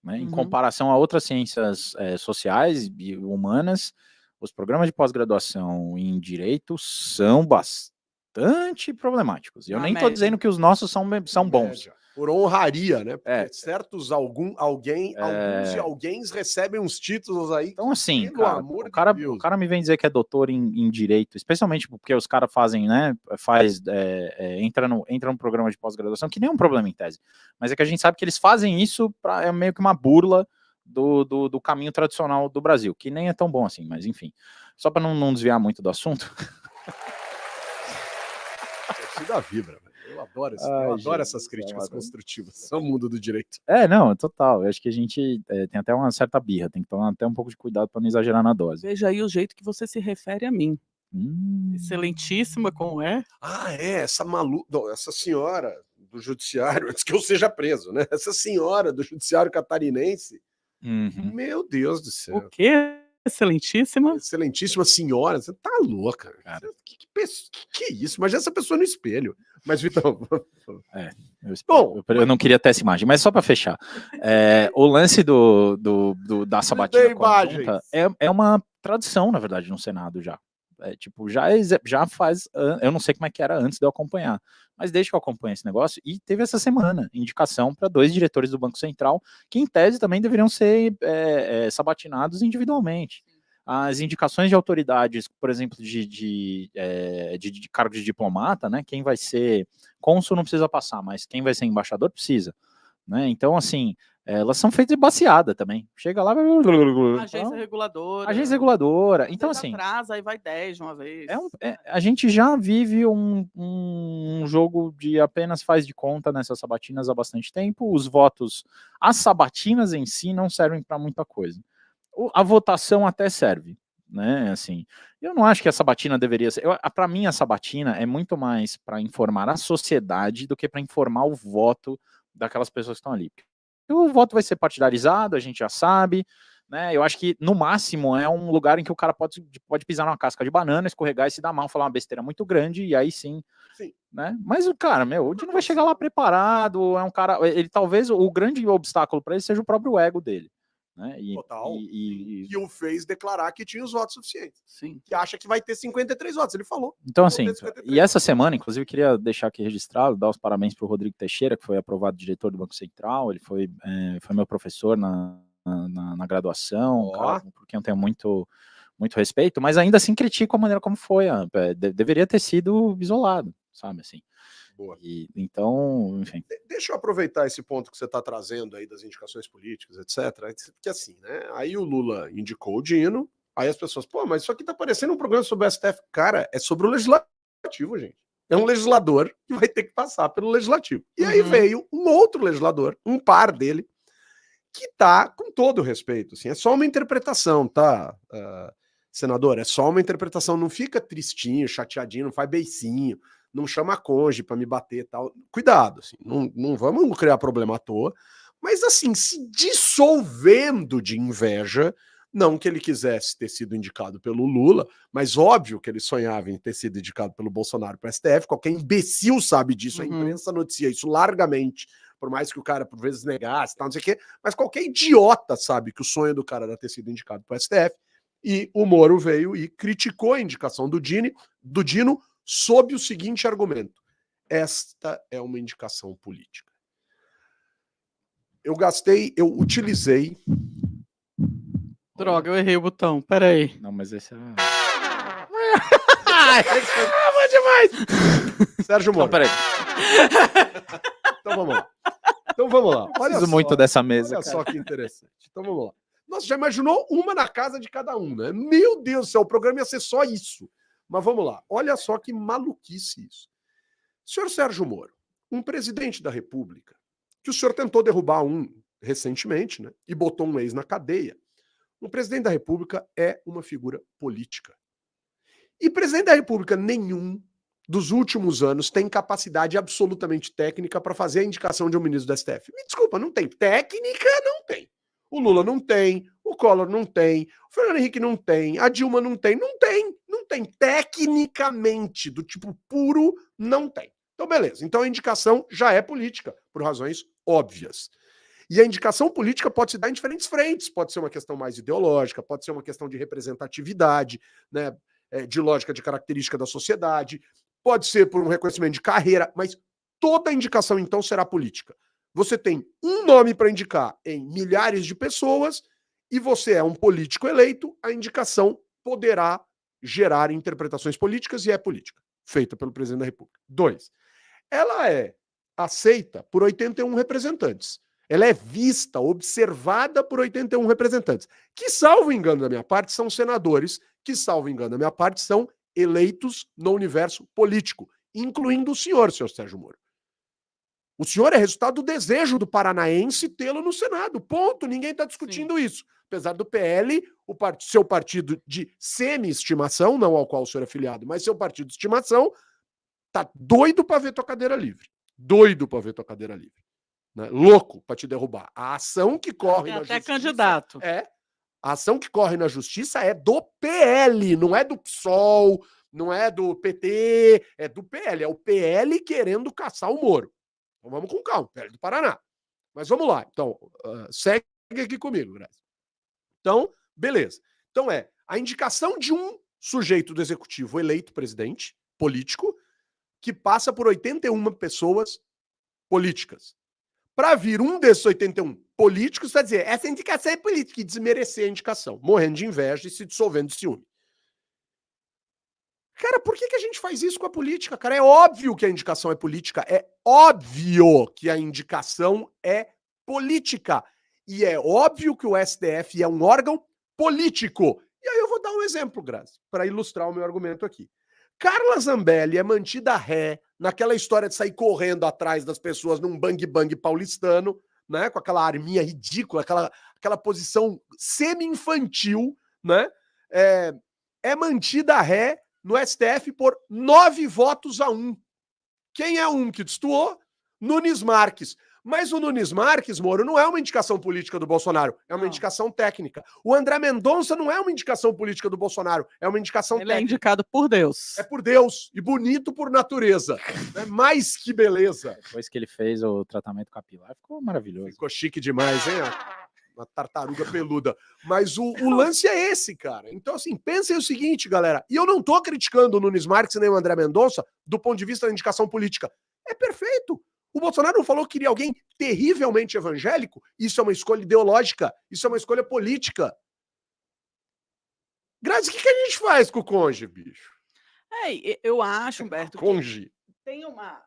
Né? Em comparação a outras ciências sociais e humanas, os programas de pós-graduação em direito são bastante problemáticos. E eu nem estou dizendo que os nossos são bons. Por honraria, né? Porque certos alguns e alguém recebem uns títulos aí. Então, assim, o cara me vem dizer que é doutor em direito, especialmente porque os caras fazem, né? Entra no programa de pós-graduação, que nem é um problema em tese. Mas é que a gente sabe que eles fazem isso é meio que uma burla do caminho tradicional do Brasil, que nem é tão bom assim, mas enfim. Só para não desviar muito do assunto. Torcida vibra, velho. Eu adoro essas críticas construtivas. São o mundo do direito. Não, total. Eu acho que a gente tem até uma certa birra, tem que tomar até um pouco de cuidado para não exagerar na dose. Veja aí o jeito que você se refere a mim. Excelentíssima, como é? Essa senhora do judiciário, antes que eu seja preso, né? Essa senhora do judiciário catarinense. Meu Deus do céu. O quê? Excelentíssima? Excelentíssima senhora, você tá louca, cara. Que é isso? Imagina essa pessoa no espelho. Mas, Vitão... eu não queria ter essa imagem, mas só para fechar. O lance da sabatina conjunta é uma tradição, na verdade, no Senado já. Já faz... Eu não sei como é que era antes de eu acompanhar, mas desde que eu acompanho esse negócio, e teve essa semana indicação para 2 diretores do Banco Central, que em tese também deveriam ser sabatinados individualmente. As indicações de autoridades, por exemplo, de cargo de diplomata, né? Quem vai ser cônsul não precisa passar, mas quem vai ser embaixador precisa. Né? Então, assim, elas são feitas de baseada também. Chega lá... Agência reguladora. Agência reguladora. Então, assim... atrasa, aí vai 10 de uma vez. A gente já vive um jogo de apenas faz de conta nessas sabatinas há bastante tempo. Os votos... As sabatinas em si não servem para muita coisa. A votação até serve, né? Assim, eu não acho que a sabatina deveria ser... Para mim, a sabatina é muito mais para informar a sociedade do que para informar o voto daquelas pessoas que estão ali. O voto vai ser partidarizado, a gente já sabe, né? Eu acho que, no máximo, é um lugar em que o cara pode pisar numa casca de banana, escorregar e se dar mal, falar uma besteira muito grande, e aí sim. Né? Mas o cara, o Dino vai chegar lá preparado, é um cara... talvez o grande obstáculo para ele seja o próprio ego dele. Né? Que o fez declarar que tinha os votos suficientes. Sim. Que acha que vai ter 53 votos. Ele falou. Então, assim, e essa semana, inclusive, queria deixar aqui registrado, dar os parabéns para o Rodrigo Teixeira, que foi aprovado diretor do Banco Central. Ele foi meu professor na graduação, cara, por quem eu tenho muito respeito, mas ainda assim critico a maneira como foi. Deveria ter sido isolado, sabe, assim. Boa. Então, enfim. Deixa eu aproveitar esse ponto que você está trazendo aí das indicações políticas, etc. Porque assim, né? Aí o Lula indicou o Dino, aí as pessoas, mas isso aqui tá parecendo um programa sobre o STF. Cara, é sobre o legislativo, gente. É um legislador que vai ter que passar pelo legislativo. E aí veio um outro legislador, um par dele, que tá, com todo o respeito, assim, é só uma interpretação, tá, senador? É só uma interpretação, não fica tristinho, chateadinho, não faz beicinho, não chama a cônjuge para me bater e tal. Cuidado, assim, não vamos criar problema à toa, mas assim, se dissolvendo de inveja, não que ele quisesse ter sido indicado pelo Lula, mas óbvio que ele sonhava em ter sido indicado pelo Bolsonaro para o STF, qualquer imbecil sabe disso, a imprensa noticia isso largamente, por mais que o cara por vezes negasse, tal, não sei o quê, mas qualquer idiota sabe que o sonho do cara era ter sido indicado para o STF, e o Moro veio e criticou a indicação do Dino sob o seguinte argumento: esta é uma indicação política. Eu utilizei... Droga, eu errei o botão, peraí. Não, mas esse é... Bom demais! Sérgio Moro. Não, peraí. Então vamos lá. Olha só, muito dessa mesa, olha só que interessante. Então vamos lá. Nossa, já imaginou uma na casa de cada um, né? Meu Deus do céu, o programa ia ser só isso. Mas vamos lá. Olha só que maluquice isso. Senhor Sérgio Moro, um presidente da República, que o senhor tentou derrubar recentemente, né? E botou um ex na cadeia. Um presidente da República é uma figura política. E presidente da República nenhum dos últimos anos tem capacidade absolutamente técnica para fazer a indicação de um ministro do STF. Me desculpa, não tem. Técnica não tem. O Lula não tem, o O Collor não tem, o Fernando Henrique não tem, a Dilma não tem. Tecnicamente, do tipo puro, não tem. Então, beleza. Então a indicação já é política, por razões óbvias. E a indicação política pode se dar em diferentes frentes. Pode ser uma questão mais ideológica, pode ser uma questão de representatividade, né, de lógica de característica da sociedade, pode ser por um reconhecimento de carreira, mas toda indicação, então, será política. Você tem um nome para indicar em milhares de pessoas e você é um político eleito, a indicação poderá gerar interpretações políticas e é política, feita pelo presidente da República. 2. Ela é aceita por 81 representantes. Ela é vista, observada por 81 representantes, que, salvo engano da minha parte, são senadores, que, salvo engano da minha parte, são eleitos no universo político, incluindo o senhor Sérgio Moro. O senhor é resultado do desejo do paranaense tê-lo no Senado. Ponto. Ninguém está discutindo isso. Apesar do PL, seu partido de semi-estimação, não ao qual o senhor é afiliado, mas seu partido de estimação, tá doido para ver tua cadeira livre. Doido para ver tua cadeira livre. Né? Louco para te derrubar. A ação que corre na justiça... Até candidato. A ação que corre na justiça é do PL, não é do PSOL, não é do PT, é do PL. É o PL querendo caçar o Moro. Então vamos com calma, PL do Paraná. Mas vamos lá. Então, segue aqui comigo, Grazi. Então, beleza. Então a indicação de um sujeito do executivo eleito presidente, político, que passa por 81 pessoas políticas. Para vir um desses 81 políticos, vai dizer, essa indicação é política, e desmerecer a indicação, morrendo de inveja e se dissolvendo de ciúme. Cara, por que a gente faz isso com a política, cara? É óbvio que a indicação é política, é óbvio que a indicação é política. E é óbvio que o STF é um órgão político. E aí eu vou dar um exemplo, Grazi, para ilustrar o meu argumento aqui. Carla Zambelli é mantida ré naquela história de sair correndo atrás das pessoas num bang-bang paulistano, né, com aquela arminha ridícula, aquela posição semi-infantil, né, é mantida ré no STF por 9-1. Quem é um que destoou? Nunes Marques. Mas o Nunes Marques, Moro, não é uma indicação política do Bolsonaro, é uma indicação técnica. O André Mendonça não é uma indicação política do Bolsonaro, é uma indicação técnica. Ele é indicado por Deus. É por Deus, e bonito por natureza. É mais que beleza. Depois que ele fez o tratamento capilar, ficou maravilhoso. Ficou chique demais, hein? Uma tartaruga peluda. Mas o lance é esse, cara. Então, assim, pensem o seguinte, galera. E eu não tô criticando o Nunes Marques nem o André Mendonça do ponto de vista da indicação política. É perfeito. O Bolsonaro não falou que queria alguém terrivelmente evangélico? Isso é uma escolha ideológica. Isso é uma escolha política. Grazi, o que a gente faz com o Conge, bicho? Eu acho, Humberto, Conge. Tem uma...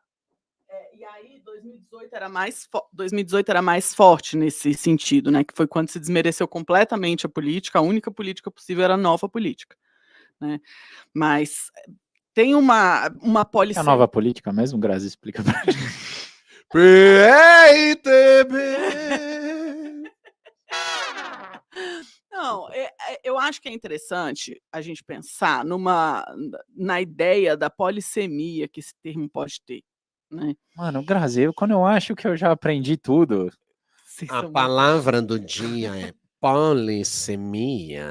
e aí, 2018 era mais forte nesse sentido, né? Que foi quando se desmereceu completamente a política. A única política possível era a nova política, né? Mas tem uma É a nova política mesmo, Grazi? Explica pra gente. PRTB. Não, eu acho que é interessante a gente pensar na ideia da polissemia que esse termo pode ter, né? Mano, Grazi, quando eu acho que eu já aprendi tudo. A palavra do dia é polissemia.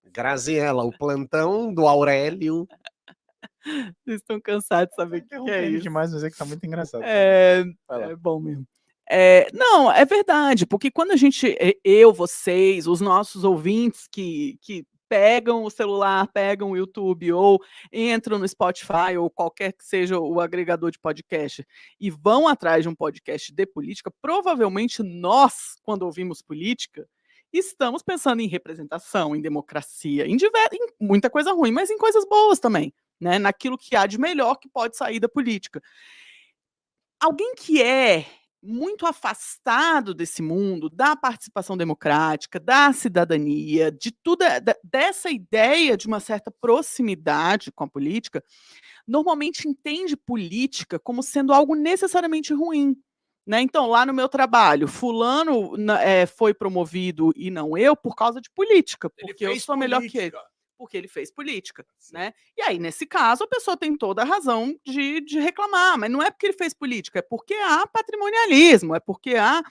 Graziela, o plantão do Aurélio. Vocês estão cansados de saber o que é isso. Demais, mas é que tá muito engraçado. É bom mesmo. Não, é verdade, porque quando a gente, vocês, os nossos ouvintes que pegam o celular, pegam o YouTube ou entram no Spotify ou qualquer que seja o agregador de podcast e vão atrás de um podcast de política, provavelmente nós, quando ouvimos política, estamos pensando em representação, em democracia, em muita coisa ruim, mas em coisas boas também, né? Naquilo que há de melhor que pode sair da política. Alguém que é muito afastado desse mundo, da participação democrática, da cidadania, de tudo, dessa ideia de uma certa proximidade com a política, normalmente entende política como sendo algo necessariamente ruim. Né? Então, lá no meu trabalho, fulano foi promovido e não eu por causa de política, porque eu sou melhor que ele. Porque ele fez política, né? E aí, nesse caso, a pessoa tem toda a razão de reclamar, mas não é porque ele fez política, é porque há patrimonialismo, é porque há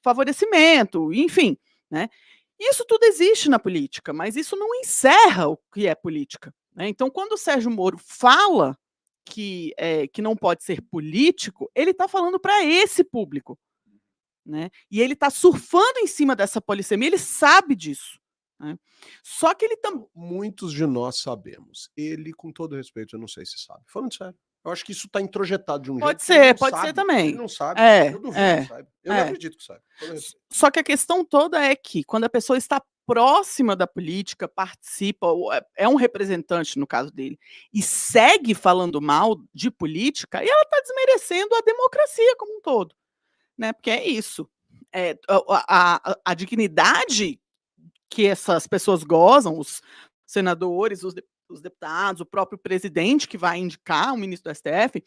favorecimento, enfim. né? Isso tudo existe na política, mas isso não encerra o que é política, né? Então, quando o Sérgio Moro fala que não pode ser político, ele está falando para esse público, né? E ele está surfando em cima dessa polissemia, ele sabe disso, né? Só que ele também... Muitos de nós sabemos. Ele, com todo respeito, eu não sei se sabe. Falando sério. Eu acho que isso está introjetado de um jeito que ele não Pode sabe. ser também. Ele não sabe. É, Eu duvido que saiba. Eu não é. acredito que saiba. Só que a questão toda é que, quando a pessoa está próxima da política, participa, ou é um representante, no caso dele, e segue falando mal de política, e ela está desmerecendo a democracia como um todo, né? Porque é isso. A dignidade que essas pessoas gozam, os senadores, os deputados, o próprio presidente que vai indicar o ministro do STF,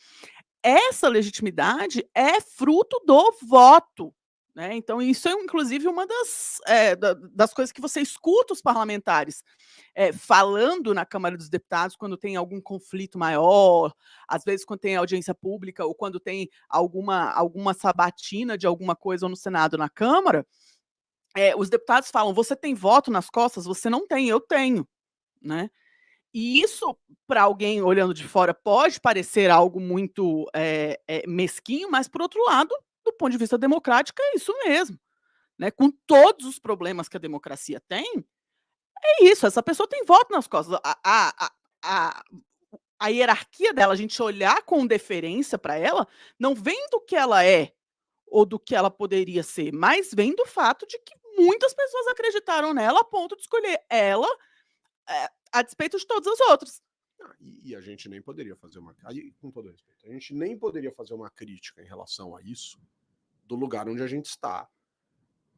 essa legitimidade é fruto do voto, né? Então, isso é, inclusive, uma das coisas que você escuta os parlamentares falando na Câmara dos Deputados quando tem algum conflito maior, às vezes quando tem audiência pública ou quando tem alguma sabatina de alguma coisa ou no Senado ou na Câmara, os deputados falam, você tem voto nas costas? Você não tem, eu tenho, né? E isso, para alguém olhando de fora, pode parecer algo muito mesquinho, mas, por outro lado, do ponto de vista democrático, é isso mesmo, né? Com todos os problemas que a democracia tem, é isso, essa pessoa tem voto nas costas. A hierarquia dela, a gente olhar com deferência para ela, não vem do que ela é ou do que ela poderia ser, mas vem do fato de que muitas pessoas acreditaram nela a ponto de escolher ela a despeito de todos os outros. E a gente nem poderia fazer com todo respeito, a gente nem poderia fazer uma crítica em relação a isso do lugar onde a gente está.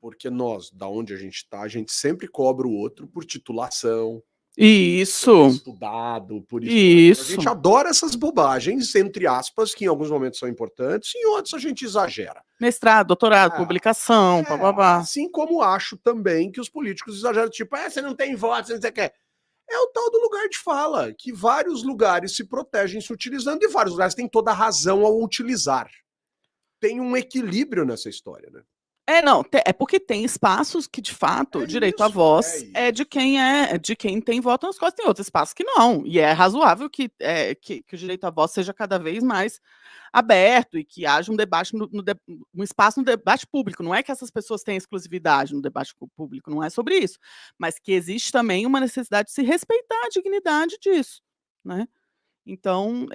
Porque nós, da onde a gente está, a gente sempre cobra o outro por titulação. Isso. Por estudado, por isso. A gente adora essas bobagens, entre aspas, que em alguns momentos são importantes, e em outros a gente exagera. Mestrado, doutorado, publicação, bababá. Assim como acho também que os políticos exageram, tipo, você não tem voto, você não quer. É o tal do lugar de fala, que vários lugares se protegem se utilizando, e vários lugares têm toda a razão ao utilizar. Tem um equilíbrio nessa história, né? Não, é porque tem espaços que, de fato, o direito à voz é de quem tem voto nas costas, tem outros espaços que não. E é razoável que o direito à voz seja cada vez mais aberto e que haja um debate, um espaço no debate público. Não é que essas pessoas tenham exclusividade no debate público, não é sobre isso. Mas que existe também uma necessidade de se respeitar a dignidade disso, né? Então,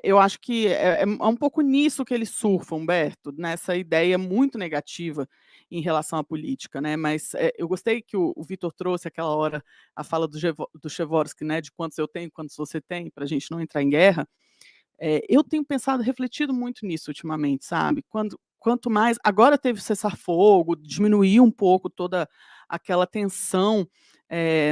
eu acho que é um pouco nisso que ele surfa, Humberto, nessa ideia muito negativa em relação à política, né? Mas eu gostei que o Vitor trouxe aquela hora a fala do Przeworski, né? De quantos eu tenho, quantos você tem, para a gente não entrar em guerra. Eu tenho refletido muito nisso ultimamente, sabe? Quanto mais... Agora teve cessar-fogo, diminuiu um pouco toda aquela tensão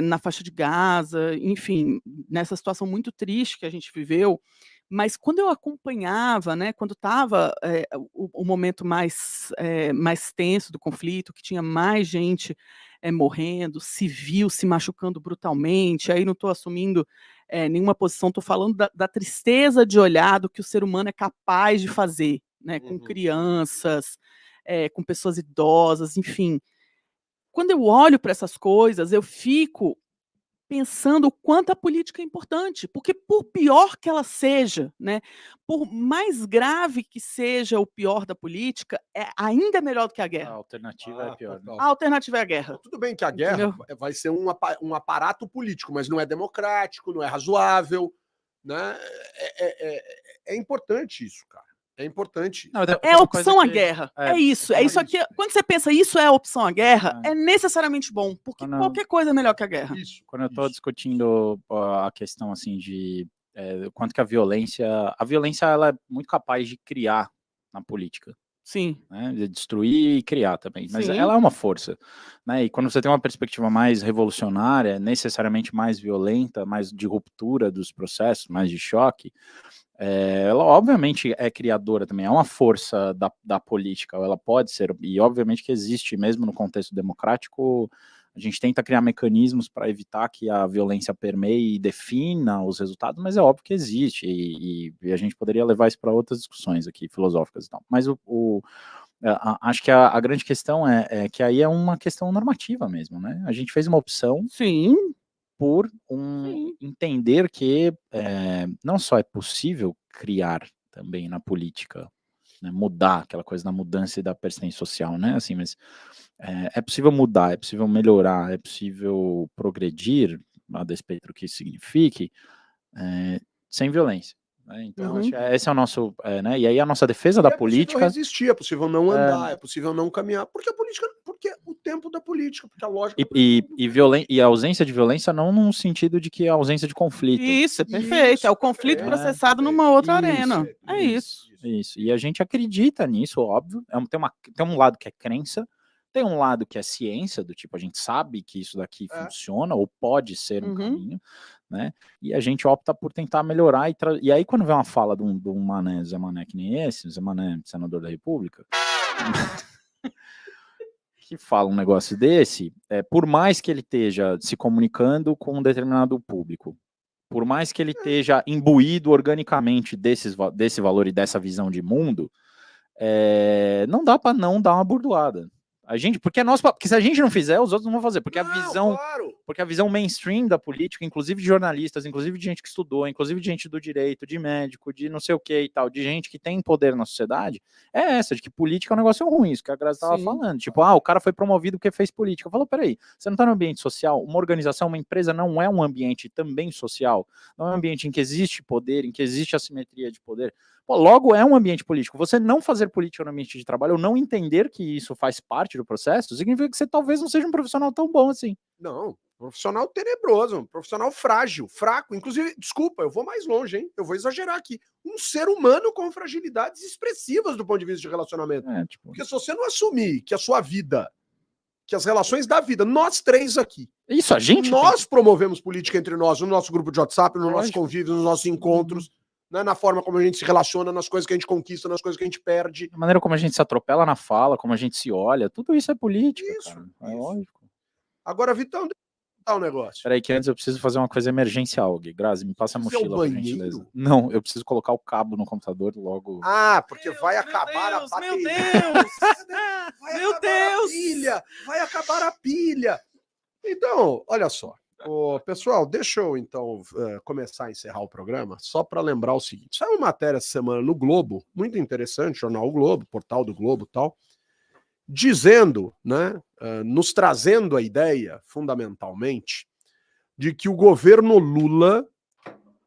na faixa de Gaza, enfim, nessa situação muito triste que a gente viveu, mas quando eu acompanhava, né, quando estava o momento mais tenso do conflito, que tinha mais gente morrendo, civil se machucando brutalmente, aí não estou assumindo nenhuma posição, estou falando da tristeza de olhar do que o ser humano é capaz de fazer, né, com crianças, com pessoas idosas, enfim. Quando eu olho para essas coisas, eu fico pensando o quanto a política é importante, porque por pior que ela seja, né, por mais grave que seja o pior da política, ainda é melhor do que a guerra. A alternativa é pior. A alternativa é a guerra. Tudo bem que a guerra vai ser um aparato político, mas não é democrático, não é razoável, né? É importante isso, cara. É importante. Não, é a opção à guerra. É isso. É isso aqui. Quando você pensa isso é a opção à guerra, é necessariamente bom, porque qualquer coisa é melhor que a guerra. Isso. Quando eu estou discutindo a questão assim de quanto que a violência ela é muito capaz de criar na política. Sim. Né, de destruir e criar também, mas ela é uma força, né? E quando você tem uma perspectiva mais revolucionária, necessariamente mais violenta, mais de ruptura dos processos, mais de choque, ela obviamente é criadora também, é uma força da política, ela pode ser, e obviamente que existe, mesmo no contexto democrático, a gente tenta criar mecanismos para evitar que a violência permeie e defina os resultados, mas é óbvio que existe, e a gente poderia levar isso para outras discussões aqui, filosóficas e tal. Mas o Acho que a grande questão é que aí é uma questão normativa mesmo, né? A gente fez uma opção Sim. por Sim. entender que não só é possível criar também na política, né, mudar aquela coisa da mudança e da persistência social, né? Assim, mas é possível mudar, é possível melhorar, é possível progredir, a despeito do que isso signifique, sem violência. Né? Então, acho que esse é o nosso, né? E aí a nossa defesa da política... É possível resistir, é possível não andar, é possível não caminhar, porque a política, porque o tempo da política, porque a lógica... E a ausência de violência não no sentido de que a ausência de conflito. Isso, é perfeito. É o conflito processado numa outra arena. É isso. Isso. E a gente acredita nisso, óbvio. Tem um lado que é crença, tem um lado que é ciência, do tipo, a gente sabe que isso daqui funciona, ou pode ser um caminho, né? E a gente opta por tentar melhorar. E aí, quando vem uma fala de um Mané, Zé Mané que nem esse, Zé Mané, senador da República, que fala um negócio desse, por mais que ele esteja se comunicando com um determinado público, por mais que ele esteja imbuído organicamente desse valor e dessa visão de mundo, não dá para não dar uma burdoada. Porque se a gente não fizer, os outros não vão fazer, porque a visão mainstream da política, inclusive de jornalistas, inclusive de gente que estudou, inclusive de gente do direito, de médico, de não sei o que e tal, de gente que tem poder na sociedade, é essa, de que política é um negócio ruim, isso que a Grazi estava falando, tipo, o cara foi promovido porque fez política. Eu falo, peraí, você não está no ambiente social, uma organização, uma empresa não é um ambiente também social, não é um ambiente em que existe poder, em que existe assimetria de poder. Logo, é um ambiente político. Você não fazer política no ambiente de trabalho, ou não entender que isso faz parte do processo, significa que você talvez não seja um profissional tão bom assim. Não, profissional tenebroso, profissional frágil, fraco. Inclusive, desculpa, eu vou mais longe, hein? Eu vou exagerar aqui. Um ser humano com fragilidades expressivas do ponto de vista de relacionamento. Porque se você não assumir que a sua vida, que as relações da vida, nós três aqui, isso, nós promovemos política entre nós, no nosso grupo de WhatsApp, no nosso convívio, nos nossos encontros, né, na forma como a gente se relaciona, nas coisas que a gente conquista, nas coisas que a gente perde. A maneira como a gente se atropela na fala, como a gente se olha, tudo isso é política, cara. É lógico. Agora, Vitão, deixa eu contar um negócio. Peraí que antes eu preciso fazer uma coisa emergencial, Gui. Grazi, me passa a mochila, por gentileza. Não, eu preciso colocar o cabo no computador logo. Porque vai acabar a bateria. Meu Deus! Meu Deus! Vai acabar a pilha! Então, olha só. Pessoal, deixa eu então começar a encerrar o programa, só para lembrar o seguinte. Saiu uma matéria essa semana no Globo, muito interessante, jornal O Globo, portal do Globo e tal, dizendo, né, nos trazendo a ideia, fundamentalmente, de que o governo Lula,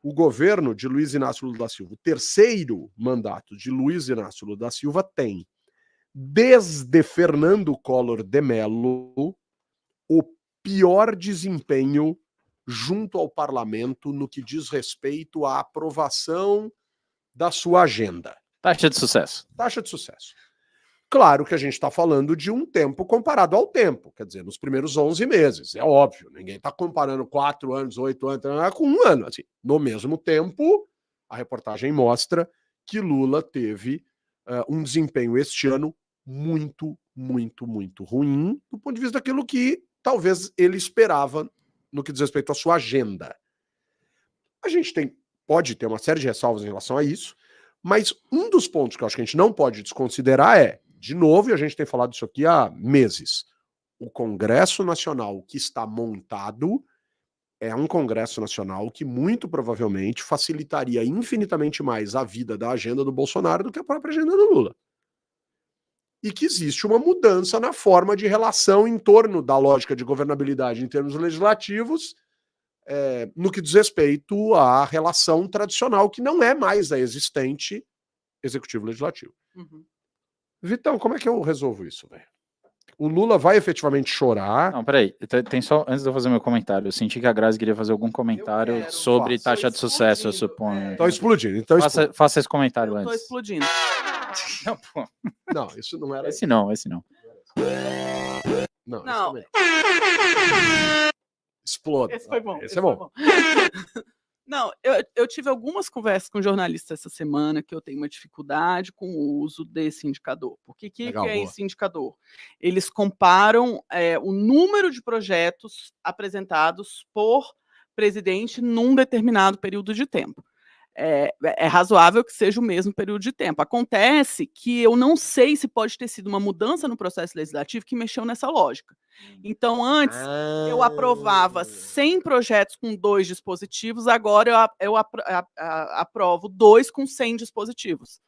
o governo de Luiz Inácio Lula da Silva, o terceiro mandato de Luiz Inácio Lula da Silva tem, desde Fernando Collor de Mello, o pior desempenho junto ao parlamento no que diz respeito à aprovação da sua agenda. Taxa de sucesso. Taxa de sucesso. Claro que a gente está falando de um tempo comparado ao tempo, quer dizer, nos primeiros 11 meses, é óbvio, ninguém está comparando 4 anos, 8 anos, com um ano. Assim, no mesmo tempo, a reportagem mostra que Lula teve um desempenho este ano muito, muito, muito ruim, do ponto de vista daquilo que talvez ele esperava no que diz respeito à sua agenda. A gente pode ter uma série de ressalvas em relação a isso, mas um dos pontos que eu acho que a gente não pode desconsiderar é, de novo, e a gente tem falado isso aqui há meses, o Congresso Nacional que está montado é um Congresso Nacional que muito provavelmente facilitaria infinitamente mais a vida da agenda do Bolsonaro do que a própria agenda do Lula. E que existe uma mudança na forma de relação em torno da lógica de governabilidade em termos legislativos, no que diz respeito à relação tradicional, que não é mais a existente executivo-legislativo. Vitão, como é que eu resolvo isso, velho? O Lula vai efetivamente chorar? Não, peraí, tem só, antes de eu fazer meu comentário, eu senti que a Grazi queria fazer algum comentário sobre taxa de sucesso, eu suponho. Tô explodindo, então faça esse comentário antes. Tô explodindo. Não, pô. Não, isso não era... Esse não. Não. Exploda. Esse foi bom. Esse é bom. Não, eu tive algumas conversas com jornalistas essa semana que eu tenho uma dificuldade com o uso desse indicador. Porque que é esse indicador? Eles comparam o número de projetos apresentados por presidente num determinado período de tempo. é razoável que seja o mesmo período de tempo. Acontece que eu não sei se pode ter sido uma mudança no processo legislativo que mexeu nessa lógica. Então, antes, eu aprovava 100 projetos com 2 dispositivos, agora eu aprovo 2 com 100 dispositivos.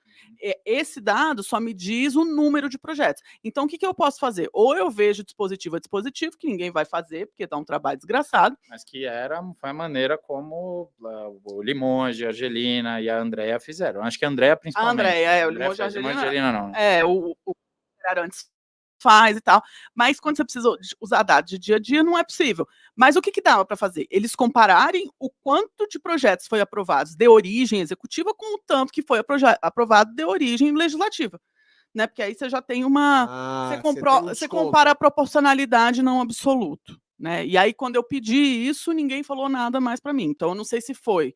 Esse dado só me diz o número de projetos. Então, o que eu posso fazer? Ou eu vejo dispositivo a dispositivo, que ninguém vai fazer, porque dá um trabalho desgraçado. Mas que foi a maneira como o Limonge, a Angelina e a Andrea fizeram. Acho que a Andrea principalmente. A Andrea, o Limonge e a Angelina não. O Arantes faz e tal, mas quando você precisa usar dados de dia a dia, não é possível. Mas o que dava para fazer? Eles compararem o quanto de projetos foi aprovados de origem executiva com o tanto que foi aprovado de origem legislativa. Né? Porque aí você já tem você compara a proporcionalidade não absoluto. Né? E aí, quando eu pedi isso, ninguém falou nada mais para mim. Então, eu não sei se foi,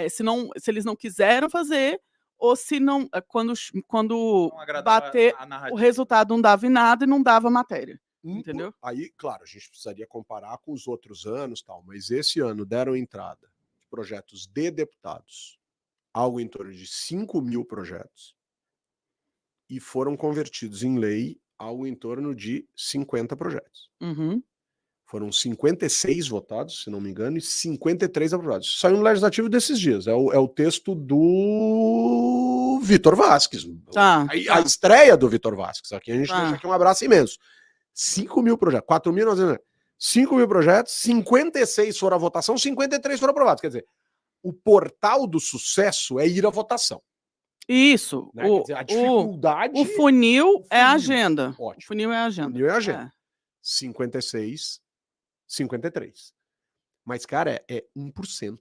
se eles não quiseram fazer, ou se não, quando bater, o resultado não dava em nada e não dava matéria. Entendeu? Aí, claro, a gente precisaria comparar com os outros anos, tal, mas esse ano deram entrada de projetos de deputados, algo em torno de 5.000 projetos, e foram convertidos em lei algo em torno de 50 projetos. Uhum. Foram 56 votados, se não me engano, e 53 aprovados. Saiu no legislativo desses dias. É o texto do Vitor Vasquez. A estreia do Vitor Vasquez. Aqui a gente deixa aqui um abraço imenso. 5.000 projetos, 4.900, 5.000 projetos, 56 foram à votação, 53 foram aprovados. Quer dizer, o portal do sucesso é ir à votação. Isso. Né? Quer dizer, a dificuldade... O funil é a agenda. Ótimo. O funil é a agenda. O funil é a agenda. 56, 53. Mas, cara, é 1%.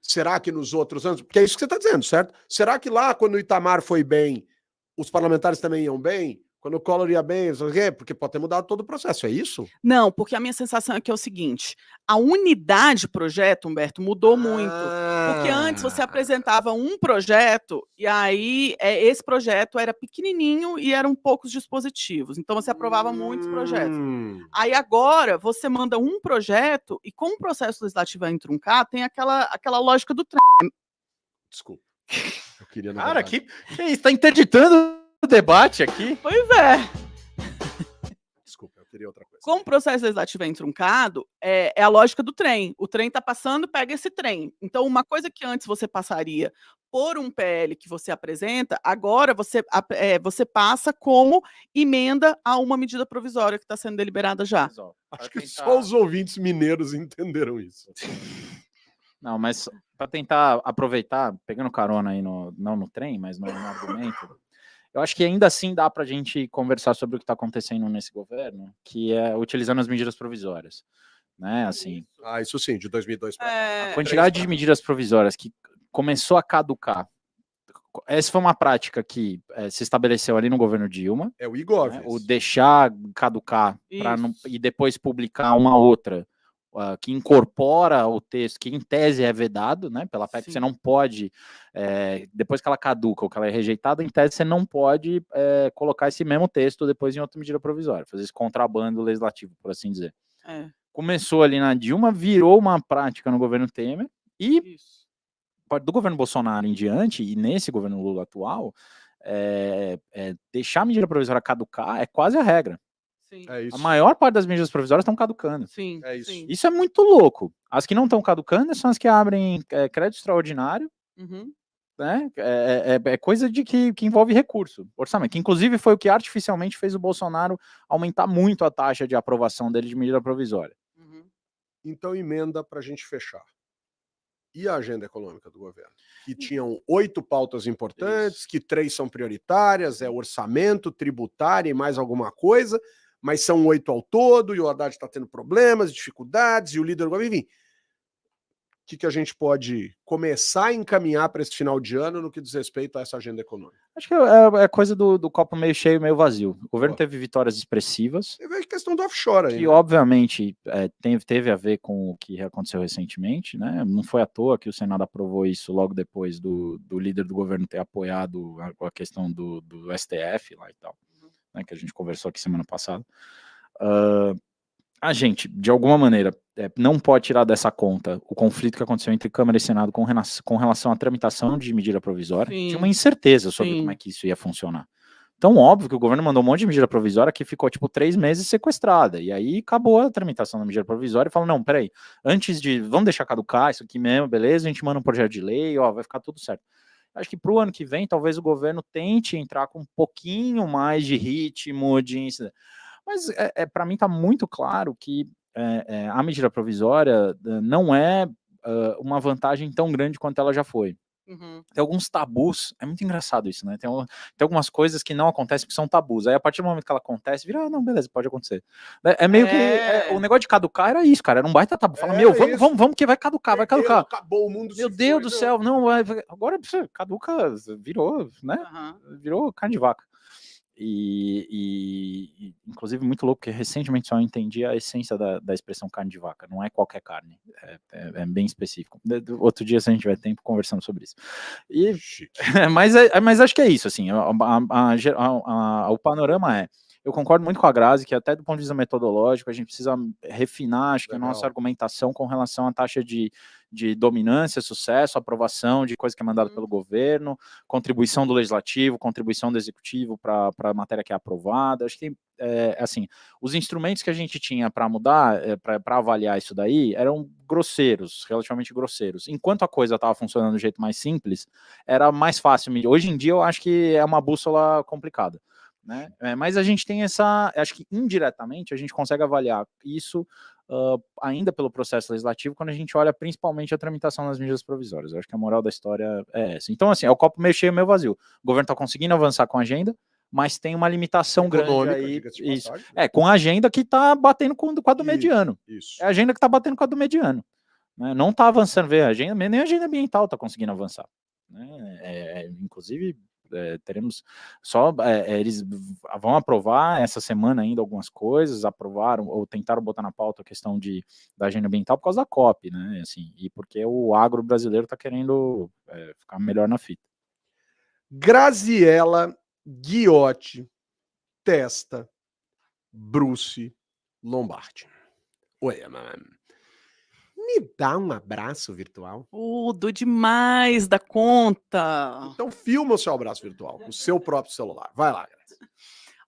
Será que nos outros anos... Porque é isso que você está dizendo, certo? Será que lá, quando o Itamar foi bem, os parlamentares também iam bem? Quando o Collor ia bem, porque pode ter mudado todo o processo, é isso? Não, porque a minha sensação é que é o seguinte, a unidade projeto, Humberto, mudou muito. Porque antes você apresentava um projeto e aí esse projeto era pequenininho e eram poucos dispositivos. Então você aprovava muitos projetos. Aí agora você manda um projeto e como o processo legislativo é truncado, tem aquela lógica do trem. Desculpa. Eu queria Cara, que isso? Tá interditando o debate aqui? Pois é. Desculpa, eu queria outra coisa. Como o processo legislativo é truncado, é a lógica do trem. O trem está passando, pega esse trem. Então, uma coisa que antes você passaria por um PL que você apresenta, agora você passa como emenda a uma medida provisória que está sendo deliberada já. Acho que só os ouvintes mineiros entenderam isso. Não, mas para tentar aproveitar, pegando carona aí, não no trem, mas no argumento, eu acho que ainda assim dá para a gente conversar sobre o que está acontecendo nesse governo, que é utilizando as medidas provisórias, né? Assim, isso sim, de 2002 para cá. A quantidade de medidas provisórias que começou a caducar. Essa foi uma prática que se estabeleceu ali no governo Dilma. É o Igor. Né? O deixar caducar e depois publicar uma outra. Que incorpora o texto, que em tese é vedado, né, pela PEC, você não pode, depois que ela caduca ou que ela é rejeitada, em tese você não pode colocar esse mesmo texto depois em outra medida provisória, fazer esse contrabando legislativo, por assim dizer. Começou ali na Dilma, virou uma prática no governo Temer, e do governo Bolsonaro em diante, e nesse governo Lula atual, deixar a medida provisória caducar é quase a regra. É a maior parte das medidas provisórias estão caducando. Sim, isso é muito louco. As que não estão caducando são as que abrem crédito extraordinário, né? É coisa de que envolve recurso, orçamento, que inclusive foi o que artificialmente fez o Bolsonaro aumentar muito a taxa de aprovação dele de medida provisória. Então, emenda para a gente fechar. E a agenda econômica do governo? Que tinham 8 pautas importantes, que 3 são prioritárias, orçamento, tributário e mais alguma coisa, mas são 8 ao todo, e o Haddad está tendo problemas, dificuldades, e o líder do governo, enfim. O que a gente pode começar a encaminhar para esse final de ano no que diz respeito a essa agenda econômica? Acho que é coisa do copo meio cheio, meio vazio. O governo teve vitórias expressivas. Teve a questão do offshore aí. Que, obviamente, teve a ver com o que aconteceu recentemente, né? Não foi à toa que o Senado aprovou isso logo depois do líder do governo ter apoiado a questão do STF lá e tal, né? Que a gente conversou aqui semana passada. A gente, de alguma maneira, não pode tirar dessa conta o conflito que aconteceu entre Câmara e Senado com relação à tramitação de medida provisória. Sim, tinha uma incerteza sobre como é que isso ia funcionar. Então, óbvio que o governo mandou um monte de medida provisória que ficou, tipo, 3 meses sequestrada. E aí acabou a tramitação da medida provisória e falou, não, peraí, antes de, vamos deixar caducar isso aqui mesmo, beleza, a gente manda um projeto de lei, ó, vai ficar tudo certo. Acho que para o ano que vem, talvez o governo tente entrar com um pouquinho mais de ritmo, mas para mim está muito claro que a medida provisória não é uma vantagem tão grande quanto ela já foi. Tem alguns tabus, é muito engraçado isso, né? Tem algumas coisas que não acontecem porque são tabus. Aí a partir do momento que ela acontece, vira, não, beleza, pode acontecer. É meio que o negócio de caducar era isso, cara. Era um baita tabu. Fala, vamos, que vai caducar, vai caducar. Acabou o mundo. Meu Deus do céu, não, agora caduca, virou, né? Virou carne de vaca. E inclusive muito louco, porque recentemente só entendi a essência da expressão carne de vaca, não é qualquer carne, é bem específico. Outro dia, se a gente tiver tempo, conversamos sobre isso. Mas acho que é isso, assim, o panorama eu concordo muito com a Grazi, que até do ponto de vista metodológico, a gente precisa refinar, acho que a nossa argumentação com relação à taxa de dominância, sucesso, aprovação de coisa que é mandada pelo governo, contribuição do legislativo, contribuição do executivo para a matéria que é aprovada. Acho que, assim, os instrumentos que a gente tinha para mudar, para avaliar isso daí, eram grosseiros, relativamente grosseiros. Enquanto a coisa estava funcionando do jeito mais simples, era mais fácil. Hoje em dia, eu acho que é uma bússola complicada. Né? Mas a gente tem acho que indiretamente a gente consegue avaliar isso ainda pelo processo legislativo quando a gente olha principalmente a tramitação das medidas provisórias. Eu acho que a moral da história é essa. Então, assim, é o copo meio cheio, meio vazio. O governo está conseguindo avançar com a agenda, mas tem uma limitação econômica, grande aí. Isso. Com a agenda que está batendo com a do mediano. Isso. É a agenda que está batendo com a do mediano. Né? Não está avançando, a agenda, nem a agenda ambiental está conseguindo avançar. Né? Inclusive, teremos só eles vão aprovar essa semana ainda algumas coisas, aprovaram ou tentaram botar na pauta a questão da agenda ambiental por causa da COP, né? Assim, e porque o agro brasileiro está querendo ficar melhor na fita. Graziella Ghiotti Testa Bruce Lombardi. Oi, mano. Me dá um abraço virtual? Dou demais da conta. Então filma o seu abraço virtual, o seu próprio celular. Vai lá, Grazi.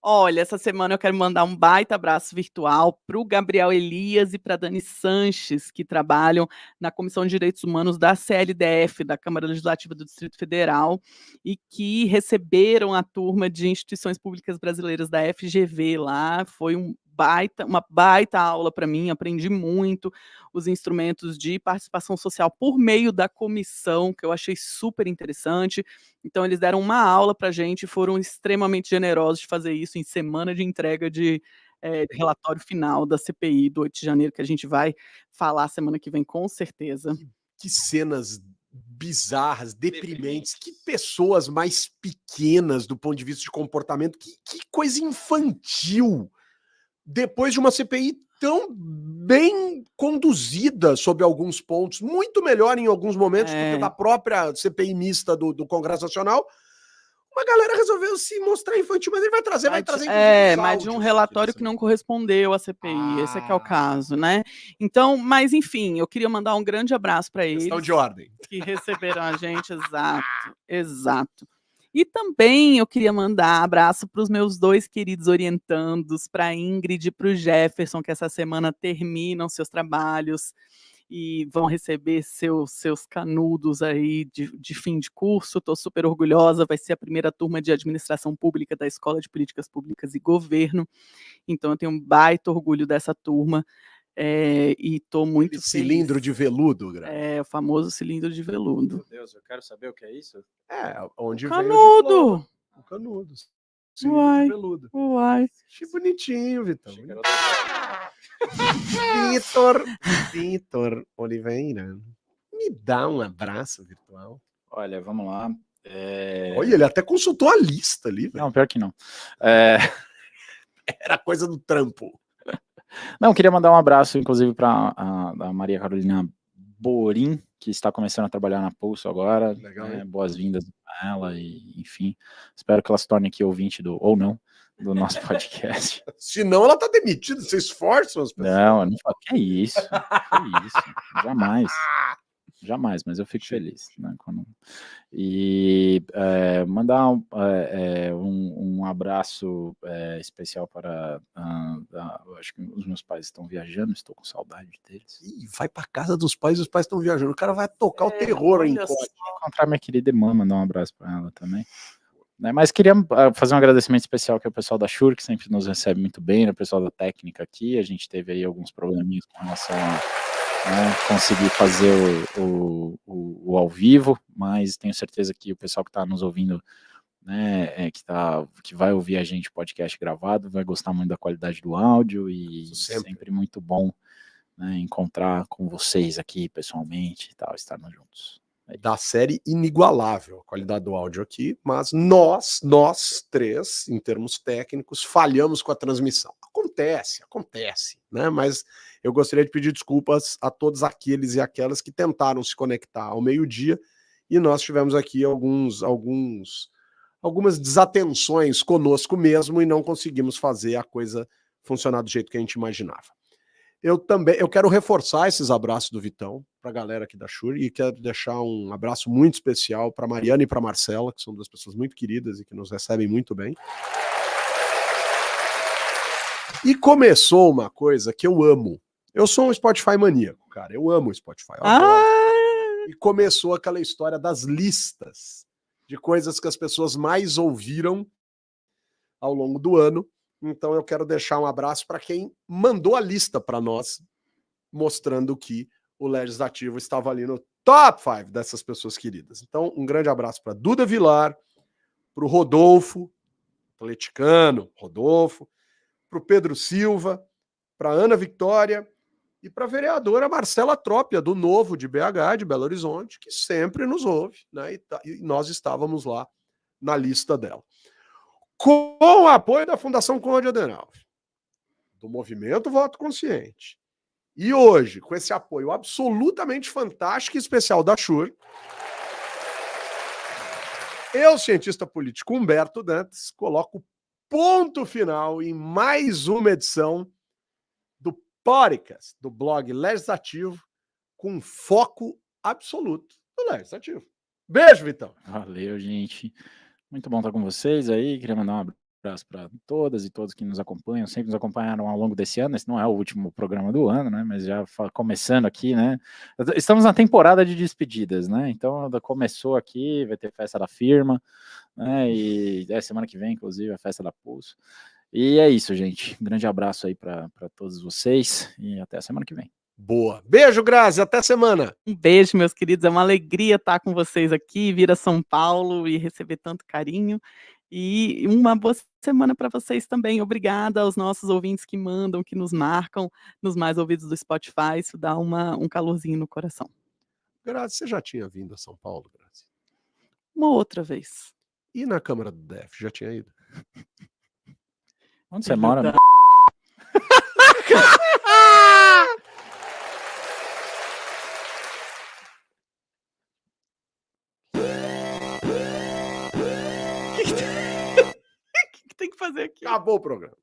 Olha, essa semana eu quero mandar um baita abraço virtual para o Gabriel Elias e para a Dani Sanches, que trabalham na Comissão de Direitos Humanos da CLDF, da Câmara Legislativa do Distrito Federal, e que receberam a turma de instituições públicas brasileiras da FGV lá. Foi uma baita aula para mim, aprendi muito os instrumentos de participação social por meio da comissão, que eu achei super interessante. Então, eles deram uma aula para a gente, foram extremamente generosos de fazer isso em semana de entrega de relatório final da CPI do 8 de janeiro, que a gente vai falar semana que vem, com certeza. Que cenas bizarras, deprimentes, que pessoas mais pequenas do ponto de vista de comportamento, que coisa infantil. Depois de uma CPI tão bem conduzida sobre alguns pontos, muito melhor em alguns momentos do que da própria CPI mista do Congresso Nacional, uma galera resolveu se mostrar infantil, mas ele vai trazer mas de um relatório que não correspondeu à CPI, esse é que é o caso, né? Então, mas enfim, eu queria mandar um grande abraço para eles. Questão de ordem. Que receberam a gente, exato. E também eu queria mandar abraço para os meus 2 queridos orientandos, para a Ingrid e para o Jefferson, que essa semana terminam seus trabalhos e vão receber seus canudos aí de fim de curso. Estou super orgulhosa, vai ser a primeira turma de administração pública da Escola de Políticas Públicas e Governo, então eu tenho um baita orgulho dessa turma. E estou muito feliz. Cilindro de veludo, Grazi. O famoso cilindro de veludo. Meu Deus, eu quero saber o que é isso. Onde vem canudo. O canudo. Cilindro de veludo. Uai. Que bonitinho, Vitão. Vitor Oliveira. Me dá um abraço virtual. Olha, vamos lá. Olha, ele até consultou a lista ali. Não, pior que não. Era coisa do trampo. Não, queria mandar um abraço, inclusive, para a Maria Carolina Borim, que está começando a trabalhar na Pulso agora. Legal, boas-vindas a ela e, enfim, espero que ela se torne aqui ouvinte ou não, do nosso podcast. Se não, ela tá demitida, vocês esforçam as pessoas. Não, eu não falo, que isso, jamais, mas eu fico feliz, né, e mandar um abraço especial para, acho que os meus pais estão viajando, estou com saudade deles. Ih, vai para casa dos pais e os pais estão viajando, o cara vai tocar o terror em encontrar minha querida irmã, mandar um abraço para ela também. Mas queria fazer um agradecimento especial que é o pessoal da Shure, que sempre nos recebe muito bem, o pessoal da técnica aqui. A gente teve aí alguns probleminhas com relação a conseguir fazer o ao vivo, mas tenho certeza que o pessoal que está nos ouvindo, né, que vai ouvir a gente podcast gravado, vai gostar muito da qualidade do áudio e sempre muito bom, né, encontrar com vocês aqui pessoalmente e tal, estarmos juntos. Da série inigualável a qualidade do áudio aqui, mas nós três, em termos técnicos, falhamos com a transmissão. Acontece, né? Mas eu gostaria de pedir desculpas a todos aqueles e aquelas que tentaram se conectar ao meio-dia e nós tivemos aqui algumas desatenções conosco mesmo e não conseguimos fazer a coisa funcionar do jeito que a gente imaginava. Eu quero reforçar esses abraços do Vitão para a galera aqui da Shure e quero deixar um abraço muito especial para Mariana e para Marcela, que são duas pessoas muito queridas e que nos recebem muito bem. E começou uma coisa que eu amo. Eu sou um Spotify maníaco, cara. Eu amo o Spotify. E começou aquela história das listas de coisas que as pessoas mais ouviram ao longo do ano. Então eu quero deixar um abraço para quem mandou a lista para nós, mostrando que o Legislativo estava ali no top 5 dessas pessoas queridas. Então um grande abraço para Duda Vilar, para o Rodolfo, atleticano, Rodolfo, para o Pedro Silva, para Ana Victória e para a vereadora Marcela Trópia, do Novo de BH, de Belo Horizonte, que sempre nos ouve, né? E nós estávamos lá na lista dela. Com o apoio da Fundação Conrad Adenauer, do Movimento Voto Consciente, e hoje, com esse apoio absolutamente fantástico e especial da Shure, eu, cientista político Humberto Dantas, coloco ponto final em mais uma edição do podcast, do blog Legislativo, com foco absoluto no Legislativo. Beijo, Vitão. Valeu, gente. Muito bom estar com vocês aí, queria mandar um abraço para todas e todos que nos acompanham, sempre nos acompanharam ao longo desse ano. Esse não é o último programa do ano, né, mas já começando aqui, né, estamos na temporada de despedidas, né, então começou aqui, vai ter festa da firma, né, e semana que vem, inclusive, a festa da Pulso. E é isso, gente, um grande abraço aí para todos vocês e até a semana que vem. Boa. Beijo, Grazi. Até semana. Um beijo, meus queridos. É uma alegria estar com vocês aqui, vir a São Paulo e receber tanto carinho. E uma boa semana para vocês também. Obrigada aos nossos ouvintes que mandam, que nos marcam nos mais ouvidos do Spotify. Isso dá um calorzinho no coração. Grazi, você já tinha vindo a São Paulo, Grazi? Uma outra vez. E na Câmara do DF? Já tinha ido? Onde você mora? Tem que fazer aqui. Acabou o programa.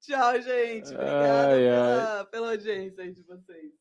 Tchau, gente. Obrigada pela audiência aí de vocês.